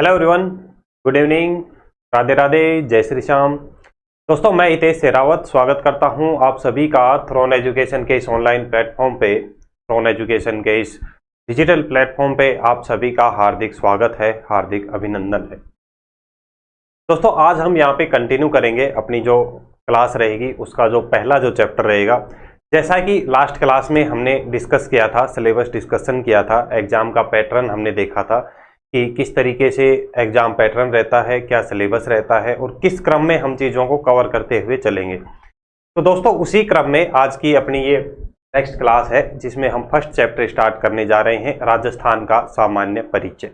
Hello everyone, good evening, Radhe Radhe, जय श्री श्याम। दोस्तों, मैं हितेश शेरावत स्वागत करता हूं आप सभी का थ्रोन एजुकेशन के इस ऑनलाइन प्लेटफॉर्म पे। थ्रोन एजुकेशन के इस डिजिटल प्लेटफॉर्म पे आप सभी का हार्दिक स्वागत है, हार्दिक अभिनंदन है। दोस्तों, आज हम यहाँ पे कंटिन्यू करेंगे अपनी जो क्लास रहेगी उसका जो पहला जो चैप्टर रहेगा। जैसा कि लास्ट क्लास में हमने डिस्कस किया था, सिलेबस डिस्कशन किया था, एग्जाम का पैटर्न हमने देखा था कि किस तरीके से एग्जाम पैटर्न रहता है, क्या सिलेबस रहता है और किस क्रम में हम चीज़ों को कवर करते हुए चलेंगे। तो दोस्तों, उसी क्रम में आज की अपनी ये नेक्स्ट क्लास है जिसमें हम फर्स्ट चैप्टर स्टार्ट करने जा रहे हैं, राजस्थान का सामान्य परिचय।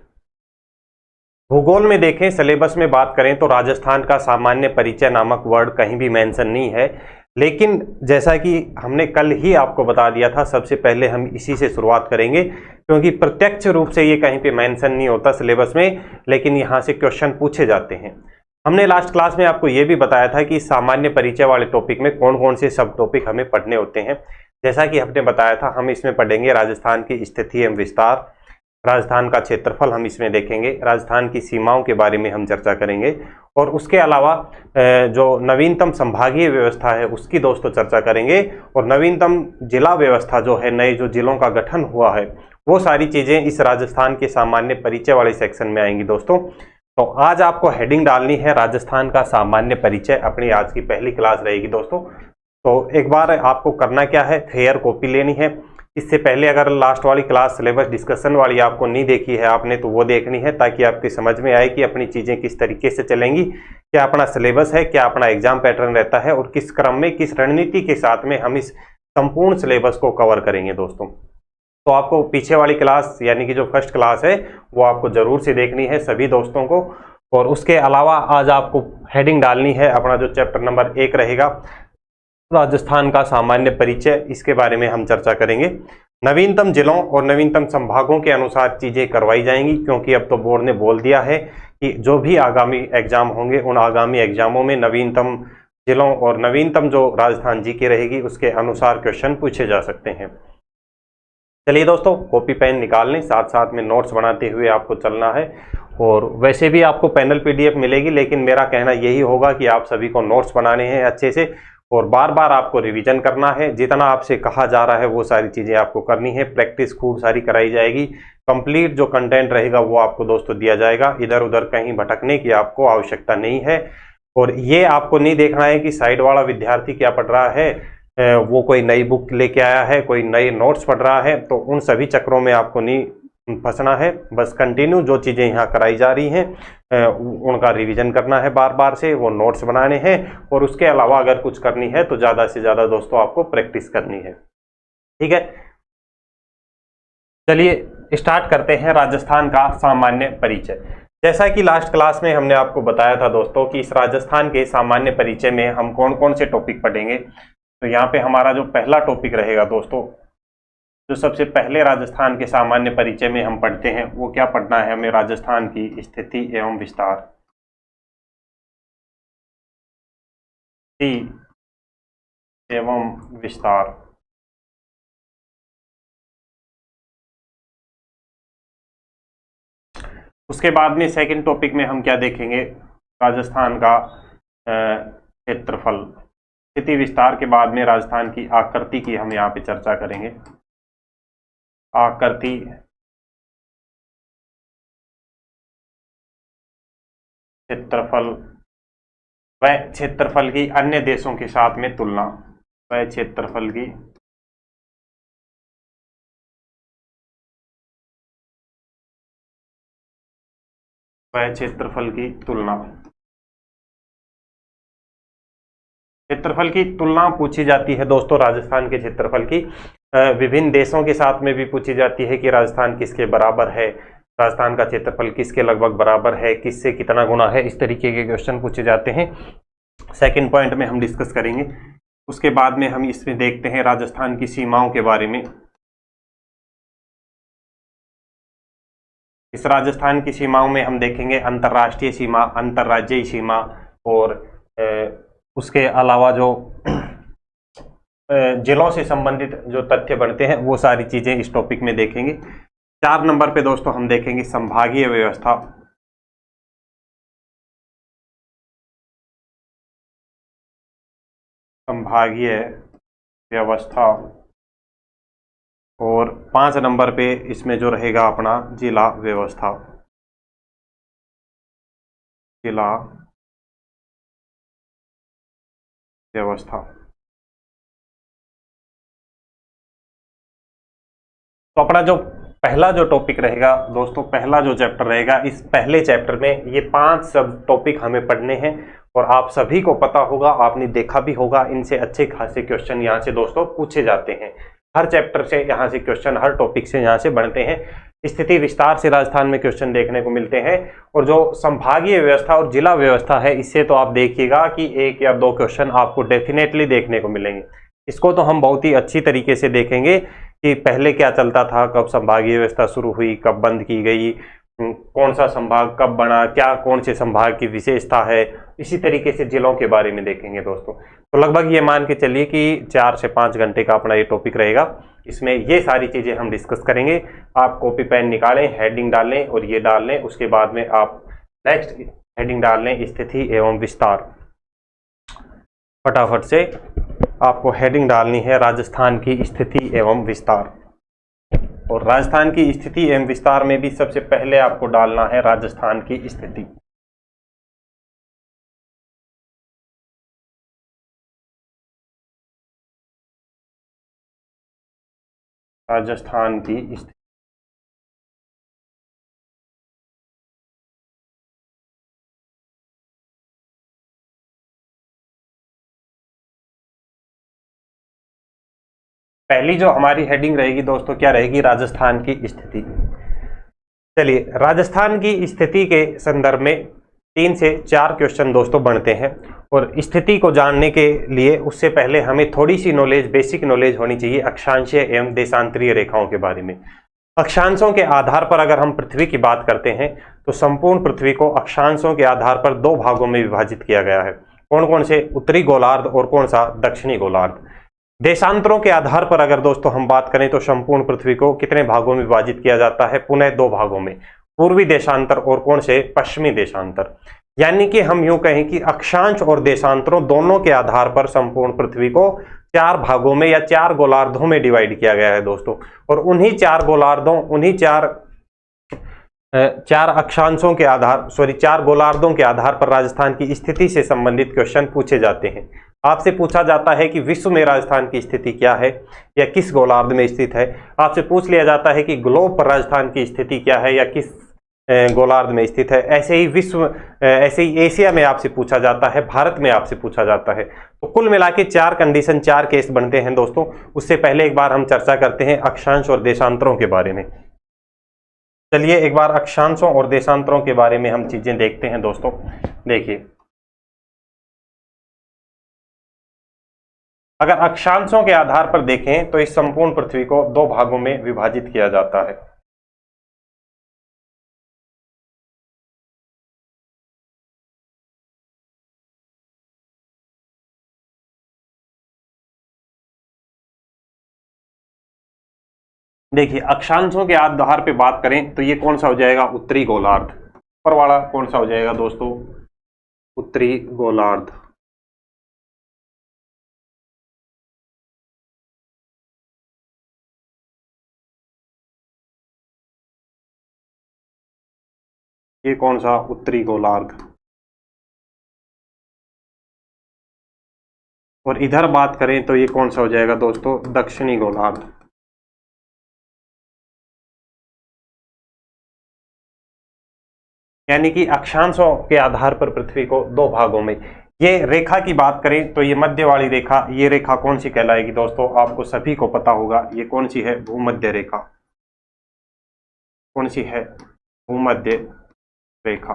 भूगोल में देखें, सिलेबस में बात करें तो राजस्थान का सामान्य परिचय नामक वर्ड कहीं भी मेंशन नहीं है, लेकिन जैसा कि हमने कल ही आपको बता दिया था, सबसे पहले हम इसी से शुरुआत करेंगे क्योंकि प्रत्यक्ष रूप से ये कहीं पे मेंशन नहीं होता सिलेबस में, लेकिन यहाँ से क्वेश्चन पूछे जाते हैं। हमने लास्ट क्लास में आपको ये भी बताया था कि सामान्य परिचय वाले टॉपिक में कौन कौन से सब टॉपिक हमें पढ़ने होते हैं। जैसा कि हमने बताया था, हम इसमें पढ़ेंगे राजस्थान की स्थिति एवं विस्तार, राजस्थान का क्षेत्रफल हम इसमें देखेंगे, राजस्थान की सीमाओं के बारे में हम चर्चा करेंगे और उसके अलावा जो नवीनतम संभागीय व्यवस्था है उसकी दोस्तों चर्चा करेंगे और नवीनतम जिला व्यवस्था जो है, नए जो जिलों का गठन हुआ है, वो सारी चीज़ें इस राजस्थान के सामान्य परिचय वाले सेक्शन में आएंगी दोस्तों। तो आज आपको हेडिंग डालनी है राजस्थान का सामान्य परिचय, अपनी आज की पहली क्लास रहेगी दोस्तों। तो एक बार आपको करना क्या है, फेयर कॉपी लेनी है। इससे पहले अगर लास्ट वाली क्लास सिलेबस डिस्कशन वाली आपको नहीं देखी है आपने, तो वो देखनी है ताकि आपकी समझ में आए कि अपनी चीज़ें किस तरीके से चलेंगी, क्या अपना सिलेबस है, क्या अपना एग्जाम पैटर्न रहता है और किस क्रम में, किस रणनीति के साथ में हम इस संपूर्ण सिलेबस को कवर करेंगे दोस्तों। तो आपको पीछे वाली क्लास यानी कि जो फर्स्ट क्लास है वो आपको जरूर से देखनी है सभी दोस्तों को। और उसके अलावा आज आपको हेडिंग डालनी है, अपना जो चैप्टर नंबर 1 रहेगा राजस्थान का सामान्य परिचय, इसके बारे में हम चर्चा करेंगे। नवीनतम जिलों और नवीनतम संभागों के अनुसार चीजें करवाई जाएंगी, क्योंकि अब तो बोर्ड ने बोल दिया है कि जो भी आगामी एग्जाम होंगे उन आगामी एग्जामों में नवीनतम जिलों और नवीनतम जो राजस्थान जी की रहेगी उसके अनुसार क्वेश्चन पूछे जा सकते हैं। चलिए दोस्तों, कॉपी पेन निकाल लें, साथ साथ में नोट्स बनाते हुए आपको चलना है। और वैसे भी आपको पैनल PDF मिलेगी, लेकिन मेरा कहना यही होगा कि आप सभी को नोट्स बनाने हैं अच्छे से और बार बार आपको रिवीजन करना है। जितना आपसे कहा जा रहा है वो सारी चीज़ें आपको करनी है, प्रैक्टिस खूब सारी कराई जाएगी, कंप्लीट जो कंटेंट रहेगा वो आपको दोस्तों दिया जाएगा। इधर उधर कहीं भटकने की आपको आवश्यकता नहीं है। और ये आपको नहीं देखना है कि साइड वाला विद्यार्थी क्या पढ़ रहा है, वो कोई नई बुक लेके आया है, कोई नए नोट्स पढ़ रहा है, तो उन सभी चक्रों में आपको नहीं फंसना है। बस कंटिन्यू जो चीज़ें यहाँ कराई जा रही हैं उनका रिवीजन करना है, बार बार से वो नोट्स बनाने हैं और उसके अलावा अगर कुछ करनी है तो ज़्यादा से ज़्यादा दोस्तों आपको प्रैक्टिस करनी है। ठीक है, चलिए स्टार्ट करते हैं राजस्थान का सामान्य परिचय। जैसा कि लास्ट क्लास में हमने आपको बताया था दोस्तों कि इस राजस्थान के सामान्य परिचय में हम कौन कौन से टॉपिक पढ़ेंगे। तो यहाँ पे हमारा जो पहला टॉपिक रहेगा दोस्तों, जो सबसे पहले राजस्थान के सामान्य परिचय में हम पढ़ते हैं, वो क्या पढ़ना है हमें, राजस्थान की स्थिति एवं विस्तार। एवं विस्तार। उसके बाद में सेकंड टॉपिक में हम क्या देखेंगे, राजस्थान का क्षेत्रफल। स्थिति विस्तार के बाद में राजस्थान की आकृति की हम यहाँ पे चर्चा करेंगे। आकृति, क्षेत्रफल व क्षेत्रफल की अन्य देशों के साथ में तुलना, व क्षेत्रफल की क्षेत्रफल की तुलना। क्षेत्रफल की तुलना पूछी जाती है दोस्तों राजस्थान के क्षेत्रफल की, विभिन्न देशों के साथ में भी पूछी जाती है कि राजस्थान किसके बराबर है, राजस्थान का क्षेत्रफल किसके लगभग बराबर है, किससे कितना गुना है, इस तरीके के क्वेश्चन पूछे जाते हैं। सेकंड पॉइंट में हम डिस्कस करेंगे। उसके बाद में हम इसमें देखते हैं राजस्थान की सीमाओं के बारे में। इस राजस्थान की सीमाओं में हम देखेंगे अंतर्राष्ट्रीय सीमा, अंतर्राज्यीय सीमा और उसके अलावा जो जिलों से संबंधित जो तथ्य बनते हैं वो सारी चीजें इस टॉपिक में देखेंगे। 4 नंबर पे दोस्तों हम देखेंगे संभागीय व्यवस्था। संभागीय व्यवस्था, और 5 नंबर पे इसमें जो रहेगा अपना जिला व्यवस्था, जिला व्यवस्था। तो अपना जो पहला जो टॉपिक रहेगा दोस्तों, पहला जो चैप्टर रहेगा, इस पहले चैप्टर में ये 5 सब टॉपिक हमें पढ़ने हैं और आप सभी को पता होगा, आपने देखा भी होगा, इनसे अच्छे खासे क्वेश्चन यहाँ से दोस्तों पूछे जाते हैं। हर चैप्टर से यहाँ से क्वेश्चन, हर टॉपिक से यहाँ से बनते हैं। स्थिति विस्तार से राजस्थान में क्वेश्चन देखने को मिलते हैं, और जो संभागीय व्यवस्था और जिला व्यवस्था है, इससे तो आप देखिएगा कि 1 या 2 क्वेश्चन आपको डेफिनेटली देखने को मिलेंगे। इसको तो हम बहुत ही अच्छी तरीके से देखेंगे कि पहले क्या चलता था, कब संभागीय व्यवस्था शुरू हुई, कब बंद की गई, कौन सा संभाग कब बना, क्या कौन से संभाग की विशेषता है। इसी तरीके से जिलों के बारे में देखेंगे दोस्तों। तो लगभग ये मान के चलिए कि 4 से 5 घंटे का अपना ये टॉपिक रहेगा। इसमें ये सारी चीजें हम डिस्कस करेंगे। आप कॉपी पेन निकालें, हेडिंग डाल लें और ये डाल लें। उसके बाद में आप नेक्स्ट हेडिंग डाल लें, स्थिति एवं विस्तार। फटाफट से आपको हेडिंग डालनी है राजस्थान की स्थिति एवं विस्तार, और राजस्थान की स्थिति एवं विस्तार में भी सबसे पहले आपको डालना है राजस्थान की स्थिति। राजस्थान की स्थिति। पहली जो हमारी हेडिंग रहेगी दोस्तों, क्या रहेगी? राजस्थान की स्थिति। चलिए, राजस्थान की स्थिति के संदर्भ में 3 से 4 क्वेश्चन दोस्तों बनते हैं, और स्थिति को जानने के लिए उससे पहले हमें थोड़ी सी नॉलेज, बेसिक नॉलेज होनी चाहिए अक्षांशीय एवं देशांतरीय रेखाओं के बारे में। अक्षांशों के आधार पर अगर हम पृथ्वी की बात करते हैं तो संपूर्ण पृथ्वी को अक्षांशों के आधार पर 2 भागों में विभाजित किया गया है। कौन कौन से? उत्तरी गोलार्ध और कौन सा? दक्षिणी गोलार्ध। देशांतरों के आधार पर अगर दोस्तों हम बात करें तो संपूर्ण पृथ्वी को कितने भागों में विभाजित किया जाता है? पुनः 2 भागों में, पूर्वी देशांतर और कौन से? पश्चिमी देशांतर। यानी कि हम यूं कहें कि अक्षांश और देशांतरों दोनों के आधार पर संपूर्ण पृथ्वी को 4 भागों में या 4 गोलार्धों में डिवाइड किया गया है दोस्तों। और उन्हीं 4 गोलार्धों, उन्हीं 4 अक्षांशों के आधार, 4 गोलार्धों के आधार पर राजस्थान की स्थिति से संबंधित क्वेश्चन पूछे जाते हैं। आपसे पूछा जाता है कि विश्व में राजस्थान की स्थिति क्या है या किस गोलार्ध में स्थित है। आपसे पूछ लिया जाता है कि ग्लोब पर राजस्थान की स्थिति क्या है या किस गोलार्ध में स्थित है। ऐसे ही एशिया में आपसे पूछा जाता है, भारत में आपसे पूछा जाता है। तो कुल मिला के 4 कंडीशन, 4 केस बनते हैं दोस्तों। उससे पहले एक बार हम चर्चा करते हैं अक्षांश और देशांतरों के बारे में। चलिए एक बार अक्षांशों और देशांतरों के बारे में हम चीजें देखते हैं दोस्तों। देखिए, अगर अक्षांशों के आधार पर देखें तो इस संपूर्ण पृथ्वी को 2 भागों में विभाजित किया जाता है। देखिए, अक्षांशों के आधार पर बात करें तो ये कौन सा हो जाएगा? उत्तरी गोलार्ध। ऊपर वाला कौन सा हो जाएगा दोस्तों? उत्तरी गोलार्ध। ये कौन सा? उत्तरी गोलार्ध। और इधर बात करें तो ये कौन सा हो जाएगा दोस्तों? दक्षिणी गोलार्ध। यानी कि अक्षांशों के आधार पर पृथ्वी को 2 भागों में। ये रेखा की बात करें तो ये मध्य वाली रेखा, ये रेखा कौन सी कहलाएगी दोस्तों? आपको सभी को पता होगा, ये कौन सी है? भूमध्य रेखा। कौन सी है? भूमध्य रेखा।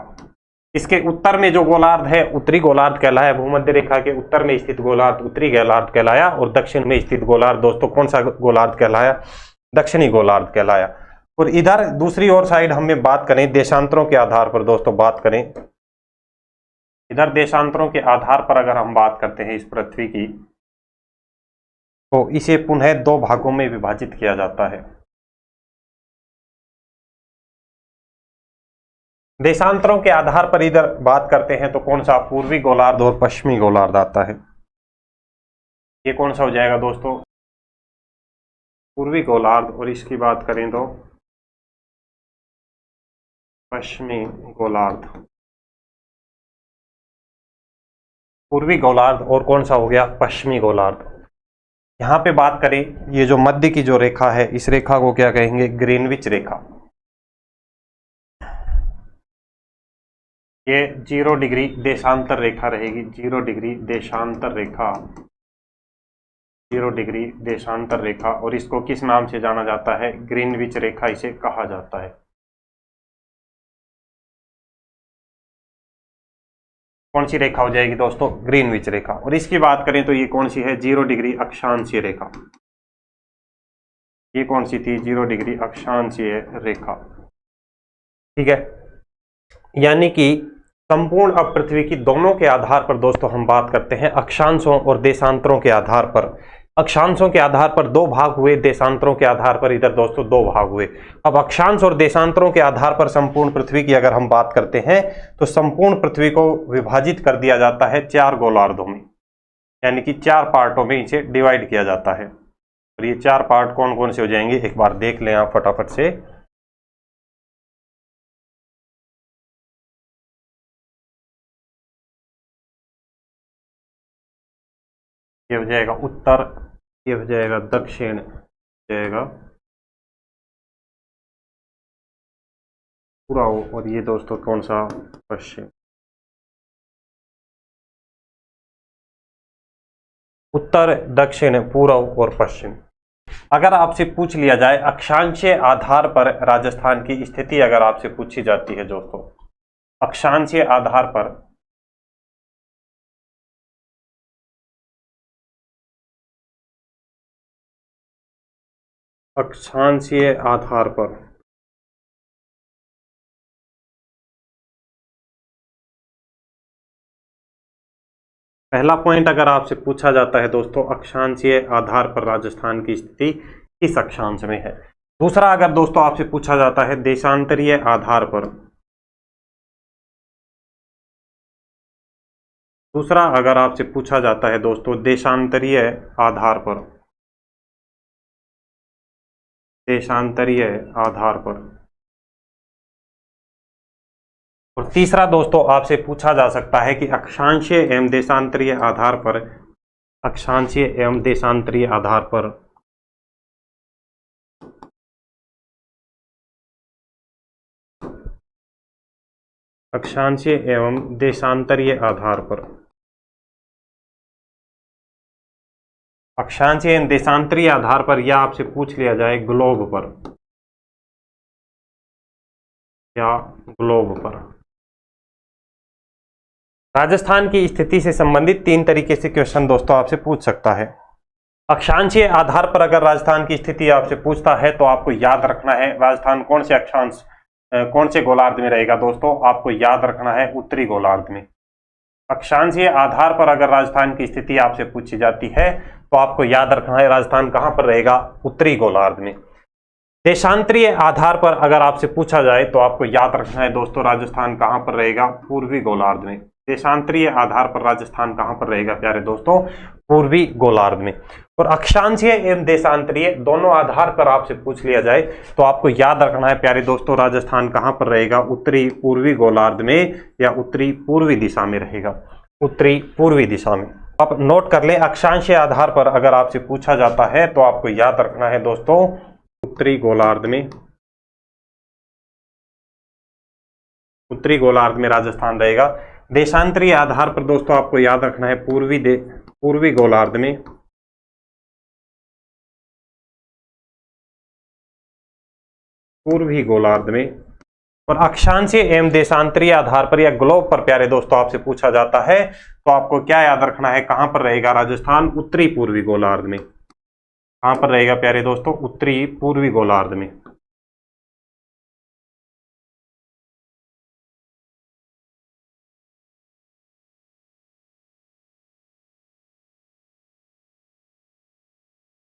इसके उत्तर में जो गोलार्ध है उत्तरी गोलार्ध कहलाया। भूमध्य रेखा के उत्तर में स्थित गोलार्ध उत्तरी गोलार्ध कहलाया, और दक्षिण में स्थित गोलार्ध दोस्तों कौन सा गोलार्ध कहलाया? दक्षिणी गोलार्ध कहलाया। और इधर दूसरी ओर साइड हमें बात करें देशांतरों के आधार पर दोस्तों, बात करें इधर देशांतरों के आधार पर अगर हम बात करते हैं इस पृथ्वी की, तो इसे पुनः 2 भागों में विभाजित किया जाता है। देशांतरों के आधार पर इधर बात करते हैं तो कौन सा? पूर्वी गोलार्ध और पश्चिमी गोलार्ध आता है। ये कौन सा हो जाएगा दोस्तों, पूर्वी गोलार्ध। और इसकी बात करें तो पश्चिमी गोलार्ध। पूर्वी गोलार्ध और कौन सा हो गया, पश्चिमी गोलार्ध। यहां पे बात करें, ये जो मध्य की जो रेखा है, इस रेखा को क्या कहेंगे, ग्रीनविच रेखा। ये 0 डिग्री देशांतर रेखा रहेगी, 0 डिग्री देशांतर रेखा, 0 डिग्री देशांतर रेखा। और इसको किस नाम से जाना जाता है, ग्रीनविच रेखा इसे कहा जाता है। कौन सी रेखा हो जाएगी दोस्तों, ग्रीनविच रेखा। और इसकी बात करें तो ये कौन सी है, 0 डिग्री अक्षांशीय रेखा। ये कौन सी थी, 0 डिग्री अक्षांशीय रेखा। ठीक है, यानी कि संपूर्ण अब पृथ्वी की दोनों के आधार पर दोस्तों हम बात करते हैं, अक्षांशों और देशांतरों के आधार पर। अक्षांशों के आधार पर 2 भाग हुए, देशांतरों के आधार पर इधर दोस्तों 2 भाग हुए। अब अक्षांश और देशांतरों के आधार पर संपूर्ण पृथ्वी की अगर हम बात करते हैं तो संपूर्ण पृथ्वी को विभाजित कर दिया जाता है 4 गोलार्धों में, यानी कि 4 पार्टों में इसे डिवाइड किया जाता है। और ये 4 पार्ट कौन कौन से हो जाएंगे, एक बार देख लें आप फटाफट से। ये हो जाएगा उत्तर, ये हो जाएगा दक्षिण, जाएगा पूरा, और ये दोस्तों कौन सा, पश्चिम। उत्तर, दक्षिण, पूर्व और पश्चिम। अगर आपसे पूछ लिया जाए अक्षांशीय आधार पर राजस्थान की स्थिति, अगर आपसे पूछी जाती है दोस्तों, अक्षांशीय आधार पर, अक्षांशीय आधार पर पहला पॉइंट अगर आपसे पूछा जाता है दोस्तों, अक्षांशीय आधार पर राजस्थान की स्थिति किस अक्षांश में है। दूसरा अगर दोस्तों आपसे पूछा जाता है देशांतरीय आधार पर, दूसरा अगर आपसे पूछा जाता है दोस्तों देशांतरीय आधार पर, देशांतरीय आधार पर, और तीसरा दोस्तों आपसे पूछा जा सकता है कि अक्षांशीय एवं देशांतरीय आधार पर, अक्षांशीय एवं देशांतरीय आधार पर अक्षांशीय एवं देशांतरीय आधार पर, अक्षांशीय एवं देशांतरीय आधार पर, या आपसे पूछ लिया जाए ग्लोब पर, या ग्लोब पर। राजस्थान की स्थिति से संबंधित 3 तरीके से क्वेश्चन दोस्तों आपसे पूछ सकता है। अक्षांशीय आधार पर अगर राजस्थान की स्थिति आपसे पूछता है तो आपको याद रखना है राजस्थान कौन से अक्षांश, कौन से गोलार्ध में रहेगा दोस्तों, आपको याद रखना है उत्तरी गोलार्ध में। अक्षांशीय आधार पर अगर राजस्थान की स्थिति आपसे पूछी जाती है तो आपको याद रखना है राजस्थान कहां पर रहेगा, उत्तरी गोलार्ध में। देशांतरीय आधार पर अगर आपसे पूछा जाए तो आपको याद रखना है दोस्तों राजस्थान कहां पर रहेगा, पूर्वी गोलार्ध में। देशांतरीय आधार पर राजस्थान कहां पर रहेगा प्यारे दोस्तों, पूर्वी गोलार्ध में। और अक्षांशीय एवं देशांतरीय दोनों आधार पर आपसे पूछ लिया जाए तो आपको याद रखना है प्यारे दोस्तों राजस्थान कहां पर रहेगा, उत्तरी पूर्वी गोलार्ध में या उत्तरी पूर्वी दिशा में रहेगा, उत्तरी पूर्वी दिशा में। आप नोट कर लें, अक्षांशीय आधार पर अगर आपसे पूछा जाता है तो आपको याद रखना है दोस्तों उत्तरी गोलार्ध में, उत्तरी गोलार्ध में राजस्थान रहेगा। देशांतरीय आधार पर दोस्तों आपको याद रखना है पूर्वी गोलार्ध में, पूर्वी गोलार्ध में। और अक्षांशीय एवं देशांतरीय आधार पर या ग्लोब पर प्यारे दोस्तों आपसे पूछा जाता है तो आपको क्या याद रखना है, कहां पर रहेगा राजस्थान, उत्तरी पूर्वी गोलार्ध में। कहां पर रहेगा प्यारे दोस्तों, उत्तरी पूर्वी गोलार्ध में।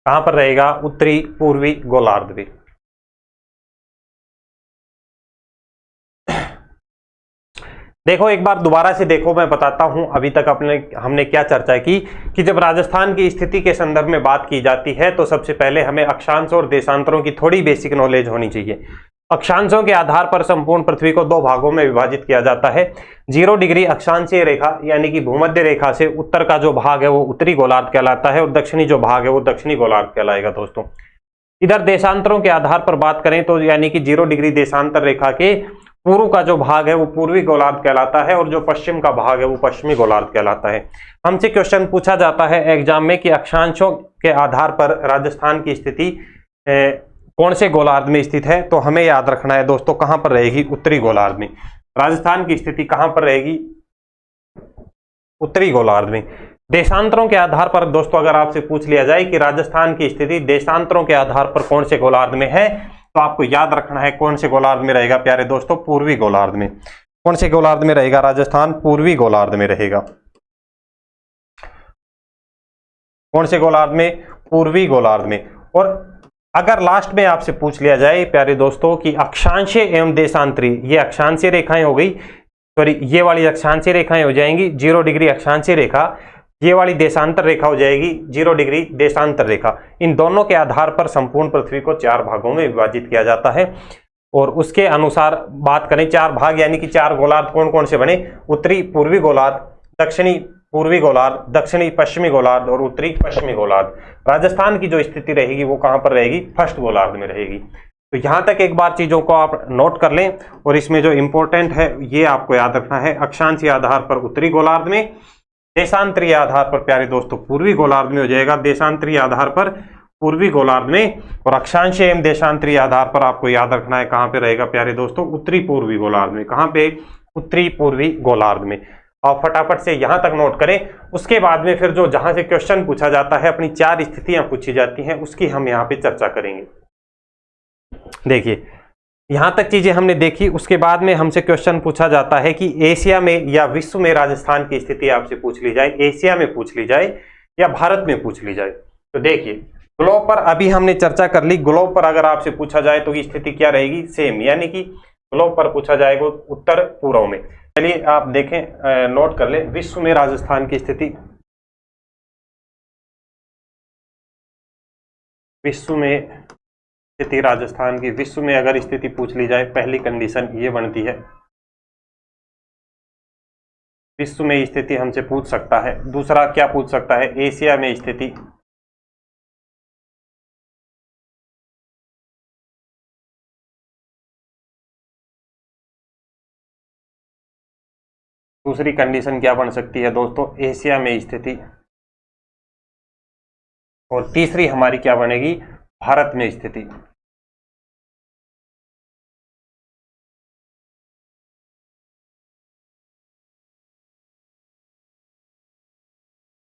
कहां पर रहेगा, उत्तरी पूर्वी गोलार्ध में। देखो एक बार दोबारा से देखो, मैं बताता हूं अभी तक हमने क्या चर्चा की कि जब राजस्थान की स्थिति के संदर्भ में बात की जाती है तो सबसे पहले हमें अक्षांश और देशांतरों की थोड़ी बेसिक नॉलेज होनी चाहिए। अक्षांशों के आधार पर संपूर्ण पृथ्वी को दो भागों में विभाजित किया जाता है। 0 डिग्री अक्षांशीय रेखा यानी कि भूमध्य रेखा से उत्तर का जो भाग है वो उत्तरी गोलार्ध कहलाता है और दक्षिणी जो भाग है वो दक्षिणी गोलार्ध कहलाएगा दोस्तों। इधर देशांतरों के आधार पर बात करें तो यानी कि 0 डिग्री देशांतर रेखा के पूर्व का जो भाग है वो पूर्वी गोलार्ध कहलाता है और जो पश्चिम का भाग है वो पश्चिमी गोलार्ध कहलाता है। हमसे क्वेश्चन पूछा जाता है एग्जाम में कि अक्षांशों के आधार पर राजस्थान की स्थिति कौन से गोलार्ध में स्थित है, तो हमें याद रखना है दोस्तों कहां पर रहेगी, उत्तरी गोलार्ध में। राजस्थान की स्थिति कहां पर रहेगी, उत्तरी गोलार्ध में। देशांतरों के आधार पर दोस्तों अगर आपसे पूछ लिया जाए कि राजस्थान की स्थिति देशांतरों के आधार पर कौन से गोलार्ध में है, तो आपको याद रखना है कौन से गोलार्ध में रहेगा प्यारे दोस्तों, पूर्वी गोलार्ध में। कौन से गोलार्ध में रहेगा राजस्थान, पूर्वी गोलार्ध में रहेगा। कौन से गोलार्ध में, पूर्वी गोलार्ध में। और अगर लास्ट में आपसे पूछ लिया जाए प्यारे दोस्तों कि अक्षांशीय एवं देशांतरी, ये अक्षांशीय रेखाएं हो गई, सॉरी ये वाली अक्षांशीय रेखाएं हो जाएंगी 0 डिग्री अक्षांशीय रेखा, ये वाली देशांतर रेखा हो जाएगी 0 डिग्री देशांतर रेखा। इन दोनों के आधार पर संपूर्ण पृथ्वी को 4 भागों में विभाजित किया जाता है और उसके अनुसार बात करें 4 भाग यानी कि 4 गोलार्ध कौन कौन से बने, उत्तरी पूर्वी गोलार्ध, दक्षिणी पूर्वी गोलार्ध, दक्षिणी पश्चिमी गोलार्ध और उत्तरी पश्चिमी गोलार्ध। राजस्थान की जो स्थिति रहेगी वो कहां पर रहेगी, फर्स्ट गोलार्ध में रहेगी। तो यहां तक एक बार चीजों को आप नोट कर लें और इसमें जो इंपॉर्टेंट है ये आपको याद रखना है, अक्षांशीय आधार पर उत्तरी गोलार्ध में, देशांतरीय आधार पर प्यारे दोस्तों पूर्वी गोलार्ध में हो जाएगा, देशांतरीय आधार पर पूर्वी गोलार्ध में, और अक्षांशीय एवं देशांतरीय आधार पर आपको याद रखना है कहां पे रहेगा प्यारे दोस्तों, उत्तरी पूर्वी गोलार्ध में। कहां पे, उत्तरी पूर्वी गोलार्ध में। और फटाफट से यहां तक नोट करें, उसके बाद में फिर जो जहां से क्वेश्चन पूछा जाता है, अपनी 4 स्थितियां पूछी जाती हैं, उसकी हम यहां पे चर्चा करेंगे। देखिए यहां तक चीजें हमने देखी, उसके बाद में हमसे क्वेश्चन पूछा जाता है कि एशिया में या विश्व में राजस्थान की स्थिति आपसे पूछ ली जाए, एशिया में पूछ ली जाए या भारत में पूछ ली जाए। तो देखिए ग्लोब पर अभी हमने चर्चा कर ली, ग्लोब पर अगर आपसे पूछा जाए तो स्थिति क्या रहेगी, सेम, यानी कि ग्लोब पर पूछा जाएगा उत्तर पूर्व में। चलिए आप देखें, नोट कर लें, विश्व में राजस्थान की स्थिति, विश्व में स्थिति राजस्थान की, विश्व में अगर स्थिति पूछ ली जाए, पहली कंडीशन ये बनती है, विश्व में स्थिति हमसे पूछ सकता है। दूसरा क्या पूछ सकता है, एशिया में स्थिति, दूसरी कंडीशन क्या बन सकती है दोस्तों, एशिया में स्थिति, और तीसरी हमारी क्या बनेगी, भारत में स्थिति।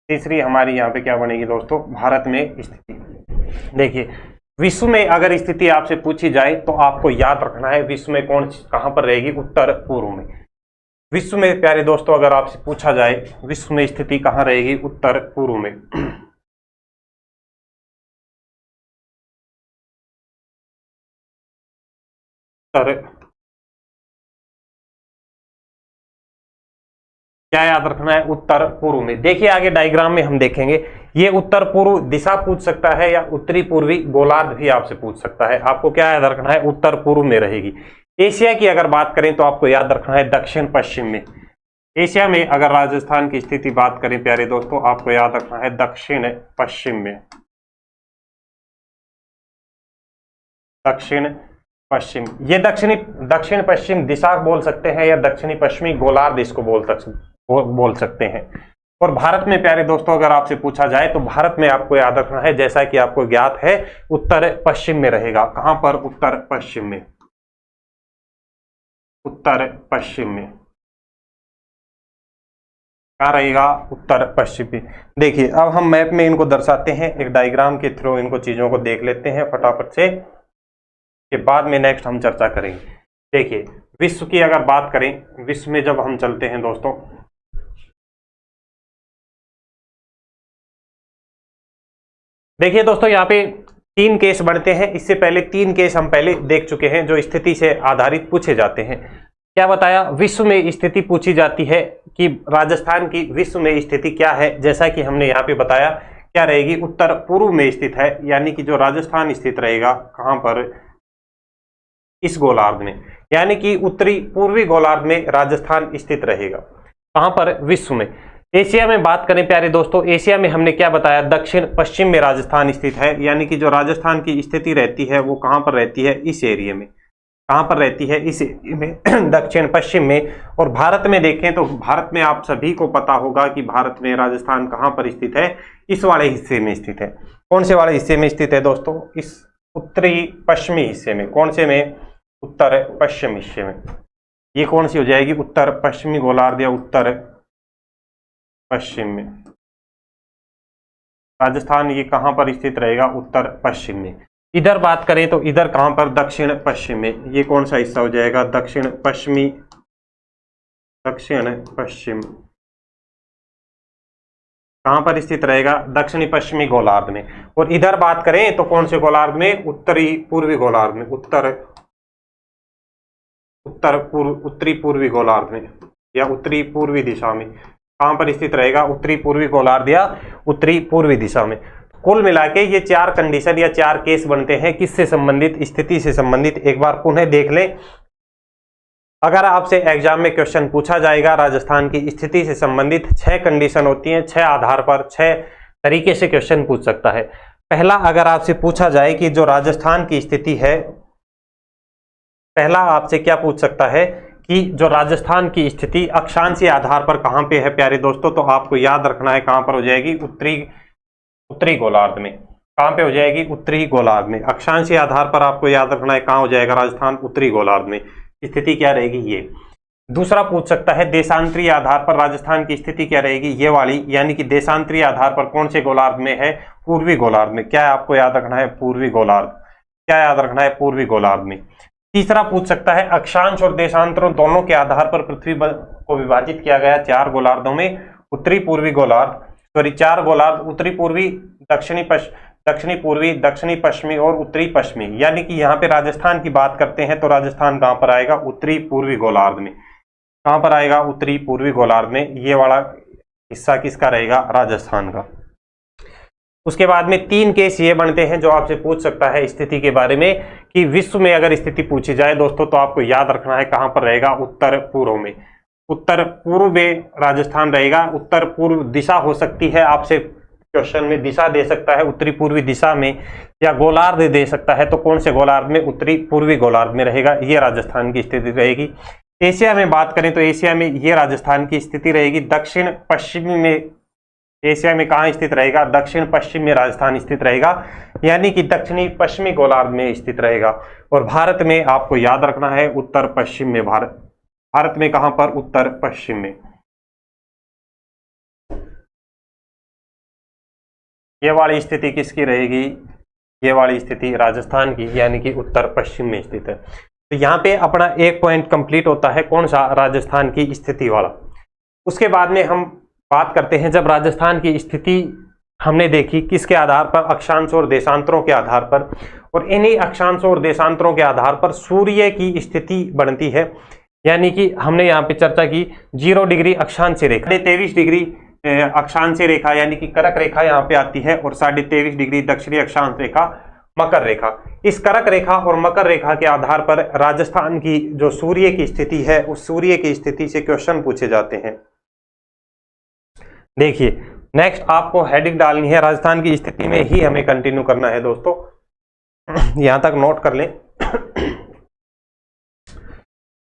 तीसरी हमारी यहां पे क्या बनेगी दोस्तों, भारत में स्थिति। देखिए विश्व में अगर स्थिति आपसे पूछी जाए तो आपको याद रखना है विश्व में कहां पर रहेगी, उत्तर पूर्व में। विश्व में प्यारे दोस्तों अगर आपसे पूछा जाए विश्व में स्थिति कहां रहेगी, उत्तर पूर्व में। उत्तर, क्या याद रखना है, उत्तर पूर्व में। देखिए आगे डायग्राम में हम देखेंगे, ये उत्तर पूर्व दिशा पूछ सकता है या उत्तरी पूर्वी गोलार्ध भी आपसे पूछ सकता है। आपको क्या याद रखना है, उत्तर पूर्व में रहेगी। एशिया की अगर बात करें तो आपको याद रखना है दक्षिण पश्चिम में। एशिया में अगर राजस्थान की स्थिति बात करें प्यारे दोस्तों, आपको याद रखना है दक्षिण पश्चिम में, दक्षिण पश्चिम। ये दक्षिण पश्चिम दिशा बोल सकते हैं या दक्षिणी पश्चिमी गोलार्ध इसको बोल सकते हैं। और भारत में प्यारे दोस्तों अगर आपसे पूछा जाए तो भारत में आपको याद रखना है, जैसा कि आपको ज्ञात है, उत्तर पश्चिम में रहेगा। कहां पर, उत्तर पश्चिम में, उत्तर पश्चिम में क्या रहेगा, उत्तर पश्चिम में। देखिए अब हम मैप में इनको दर्शाते हैं, एक डायग्राम के थ्रू इनको चीजों को देख लेते हैं फटाफट से, के बाद में नेक्स्ट हम चर्चा करेंगे। देखिए विश्व की अगर बात करें, विश्व में जब हम चलते हैं दोस्तों, देखिए दोस्तों यहाँ पे 3 केस बनते हैं। इससे पहले 3 केस हम पहले देख चुके हैं जो स्थिति से आधारित पूछे जाते हैं। क्या बताया, विश्व में स्थिति पूछी जाती है कि राजस्थान की विश्व में स्थिति क्या है। जैसा कि हमने यहाँ पे बताया क्या रहेगी, उत्तर पूर्व में स्थित है, यानी कि जो राजस्थान स्थित रहेगा कहां पर, इस गोलार्ध में, यानी कि उत्तरी पूर्वी गोलार्ध में राजस्थान स्थित रहेगा। कहां पर, विश्व में। एशिया में बात करें प्यारे दोस्तों, एशिया में हमने क्या बताया, दक्षिण पश्चिम में राजस्थान स्थित है, यानी कि जो राजस्थान की स्थिति रहती है वो कहां पर रहती है, इस एरिया में। कहां पर रहती है, इस एरिया में दक्षिण पश्चिम में। और भारत में देखें तो भारत में आप सभी को पता होगा कि भारत में राजस्थान कहां पर स्थित है, इस वाले हिस्से में स्थित है। कौन से वाले हिस्से में स्थित है दोस्तों, इस उत्तरी पश्चिमी हिस्से में। कौन से में, उत्तर पश्चिम हिस्से में। ये कौन सी हो जाएगी, उत्तर पश्चिमी गोलार्ध या उत्तर पश्चिम में। राजस्थान ये कहां पर स्थित रहेगा, उत्तर पश्चिम में। इधर बात करें तो इधर कहां पर, दक्षिण पश्चिम में। ये कौन सा हिस्सा हो जाएगा, दक्षिण पश्चिमी, दक्षिण पश्चिम। कहां पर स्थित रहेगा, दक्षिणी पश्चिमी गोलार्ध में। और इधर बात करें तो कौन से गोलार्ध में, उत्तरी पूर्वी गोलार्ध में, उत्तरी पूर्वी गोलार्ध में या उत्तरी पूर्वी दिशा में। कहां पर स्थित रहेगा, उत्तरी पूर्वी गोलार्ध या उत्तरी पूर्वी दिशा में। कुल मिला के ये 4 कंडीशन या 4 केस बनते हैं, किससे संबंधित, स्थिति से संबंधित। एक बार पुनः देख लें, अगर आपसे एग्जाम में क्वेश्चन पूछा जाएगा राजस्थान की स्थिति से संबंधित, 6 कंडीशन होती हैं, 6 आधार पर 6 तरीके से क्वेश्चन पूछ सकता है। पहला, अगर आपसे पूछा जाए कि जो राजस्थान की स्थिति है, पहला आपसे क्या पूछ सकता है कि जो राजस्थान की स्थिति अक्षांशीय आधार पर कहां पे है प्यारे दोस्तों, तो आपको याद रखना है कहां पर हो जाएगी, उत्तरी गोलार्ध में। कहां पे हो जाएगी, उत्तरी गोलार्ध में। अक्षांशीय आधार पर आपको याद रखना है कहां हो जाएगा राजस्थान, उत्तरी गोलार्ध में। स्थिति क्या रहेगी, ये। दूसरा पूछ सकता है देशांतरीय आधार पर राजस्थान की स्थिति क्या रहेगी, ये वाली, यानी कि देशांतरीय आधार पर कौन से गोलार्ध में है, पूर्वी गोलार्ध में। क्या आपको याद रखना है, पूर्वी गोलार्ध। क्या याद रखना है, पूर्वी गोलार्ध में। तीसरा पूछ सकता है अक्षांश और देशांतरों दोनों के आधार पर पृथ्वी को विभाजित किया गया 4 गोलार्धों में, उत्तरी पूर्वी गोलार्ध, सॉरी 4 गोलार्ध, उत्तरी पूर्वी, दक्षिणी पूर्वी, दक्षिणी पश्चिमी और उत्तरी पश्चिमी। यानी कि यहाँ पे राजस्थान की बात करते हैं तो राजस्थान कहां पर आएगा, उत्तरी पूर्वी गोलार्ध में। कहां पर आएगा, उत्तरी पूर्वी गोलार्ध में। ये वाला हिस्सा किसका रहेगा, राजस्थान का। उसके बाद में 3 केस ये बनते हैं जो आपसे पूछ सकता है स्थिति के बारे में, कि विश्व में अगर स्थिति पूछी जाए दोस्तों तो आपको याद रखना है कहां पर रहेगा, उत्तर पूर्व में। उत्तर पूर्व में राजस्थान रहेगा। उत्तर पूर्व दिशा हो सकती है, आपसे क्वेश्चन में दिशा दे सकता है उत्तरी पूर्वी दिशा में, या गोलार्ध दे सकता है, तो कौन से गोलार्ध में, उत्तरी पूर्वी गोलार्ध में रहेगा। ये राजस्थान की स्थिति रहेगी। एशिया में बात करें तो एशिया में ये राजस्थान की स्थिति रहेगी। दक्षिण पश्चिमी में एशिया में कहां स्थित रहेगा, दक्षिण पश्चिम में राजस्थान स्थित रहेगा, यानी कि दक्षिणी पश्चिमी गोलार्ध में स्थित रहेगा। और भारत में आपको याद रखना है उत्तर पश्चिम में। भारत में कहां पर, उत्तर पश्चिम में। ये वाली स्थिति किसकी रहेगी, ये वाली स्थिति राजस्थान की, यानी कि उत्तर पश्चिम में स्थित है। तो यहाँ पे अपना एक पॉइंट कंप्लीट होता है, कौन सा, राजस्थान की स्थिति वाला। उसके बाद में हम बात करते हैं, जब राजस्थान की स्थिति हमने देखी किसके आधार पर, अक्षांश और देशांतरों के आधार पर, और इन्हीं अक्षांशों और देशांतरों के आधार पर सूर्य की स्थिति बनती है। यानी कि हमने यहाँ पे चर्चा की 0 डिग्री अक्षांश रेखा, 23 डिग्री अक्षांश रेखा यानी कि कर्क रेखा यहाँ पे आती है, और 23.5 डिग्री दक्षिणी अक्षांश रेखा मकर रेखा। इस कर्क रेखा और मकर रेखा के आधार पर राजस्थान की जो सूर्य की स्थिति है, उस सूर्य की स्थिति से क्वेश्चन पूछे जाते हैं। देखिए नेक्स्ट आपको हेडिंग डालनी है, राजस्थान की स्थिति में ही हमें कंटिन्यू करना है दोस्तों, यहां तक नोट कर लें।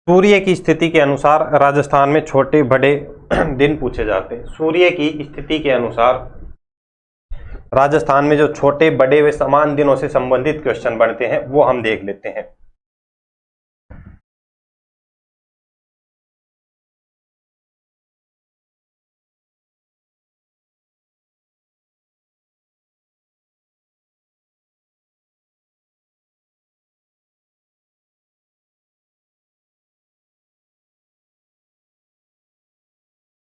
सूर्य की स्थिति के अनुसार राजस्थान में छोटे बड़े दिन पूछे जाते हैं। सूर्य की स्थिति के अनुसार राजस्थान में जो छोटे बड़े व समान दिनों से संबंधित क्वेश्चन बनते हैं वो हम देख लेते हैं।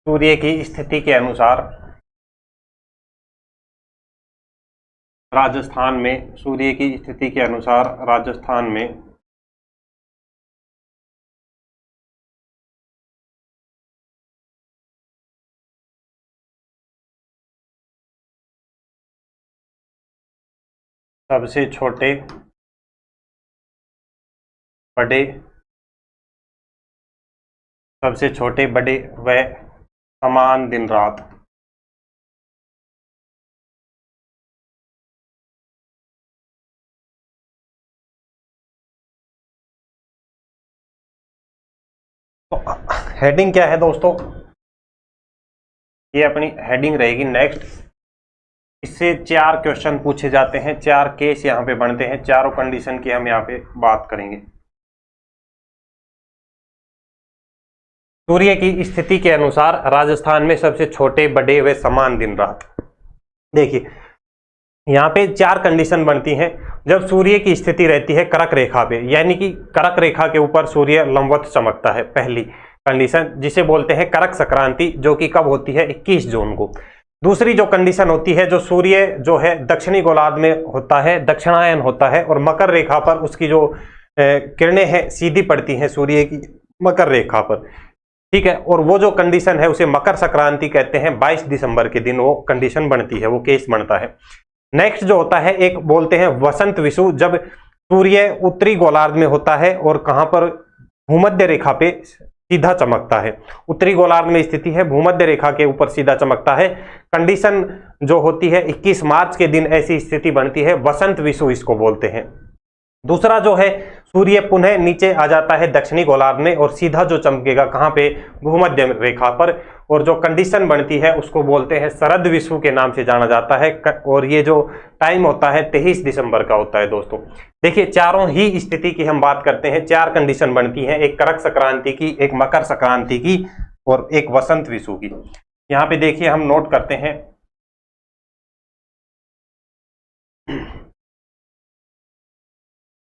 सूर्य की स्थिति के अनुसार राजस्थान में, सूर्य की स्थिति के अनुसार राजस्थान में सबसे छोटे बड़े, सबसे छोटे बड़े व समान दिन रात। तो हेडिंग क्या है दोस्तों, ये अपनी हेडिंग रहेगी नेक्स्ट। इससे 4 क्वेश्चन पूछे जाते हैं, 4 केस यहाँ पे बनते हैं, चारों कंडीशन की हम यहाँ पे बात करेंगे। सूर्य की स्थिति के अनुसार राजस्थान में सबसे छोटे बड़े व समान दिन रात। देखिए यहाँ पे 4 कंडीशन बनती हैं। जब सूर्य की स्थिति रहती है कर्क रेखा पे, यानी कि कर्क रेखा के ऊपर सूर्य लंबवत चमकता है, पहली कंडीशन, जिसे बोलते हैं कर्क संक्रांति, जो कि कब होती है, 21 जून को। दूसरी जो कंडीशन होती है, जो सूर्य जो है दक्षिणी गोलार्ध में होता है, दक्षिणायन होता है, और मकर रेखा पर उसकी जो किरणें हैं सीधी पड़ती हैं सूर्य की मकर रेखा पर, ठीक है। और वो जो कंडीशन है उसे मकर संक्रांति कहते हैं। 22 दिसंबर के दिन वो कंडीशन बनती है, वो केस बनता है। नेक्स्ट जो होता है, एक बोलते हैं वसंत विषु, जब सूर्य उत्तरी गोलार्ध में होता है और कहां पर, भूमध्य रेखा पे सीधा चमकता है। उत्तरी गोलार्ध में स्थिति है, भूमध्य रेखा के ऊपर सीधा चमकता है। कंडीशन जो होती है 21 मार्च के दिन ऐसी स्थिति बनती है, वसंत विषु इसको बोलते हैं। दूसरा जो है, सूर्य पुनः नीचे आ जाता है दक्षिणी गोलार्ध में और सीधा जो चमकेगा कहां पे, भूमध्य रेखा पर, और जो कंडीशन बनती है उसको बोलते हैं शरद विषु के नाम से जाना जाता है। और ये जो टाइम होता है 23 दिसंबर का होता है दोस्तों। देखिए चारों ही स्थिति की हम बात करते हैं, 4 कंडीशन बनती हैं, एक कर्क संक्रांति की, एक मकर संक्रांति की और एक वसंत विषु की। यहाँ पे देखिए हम नोट करते हैं।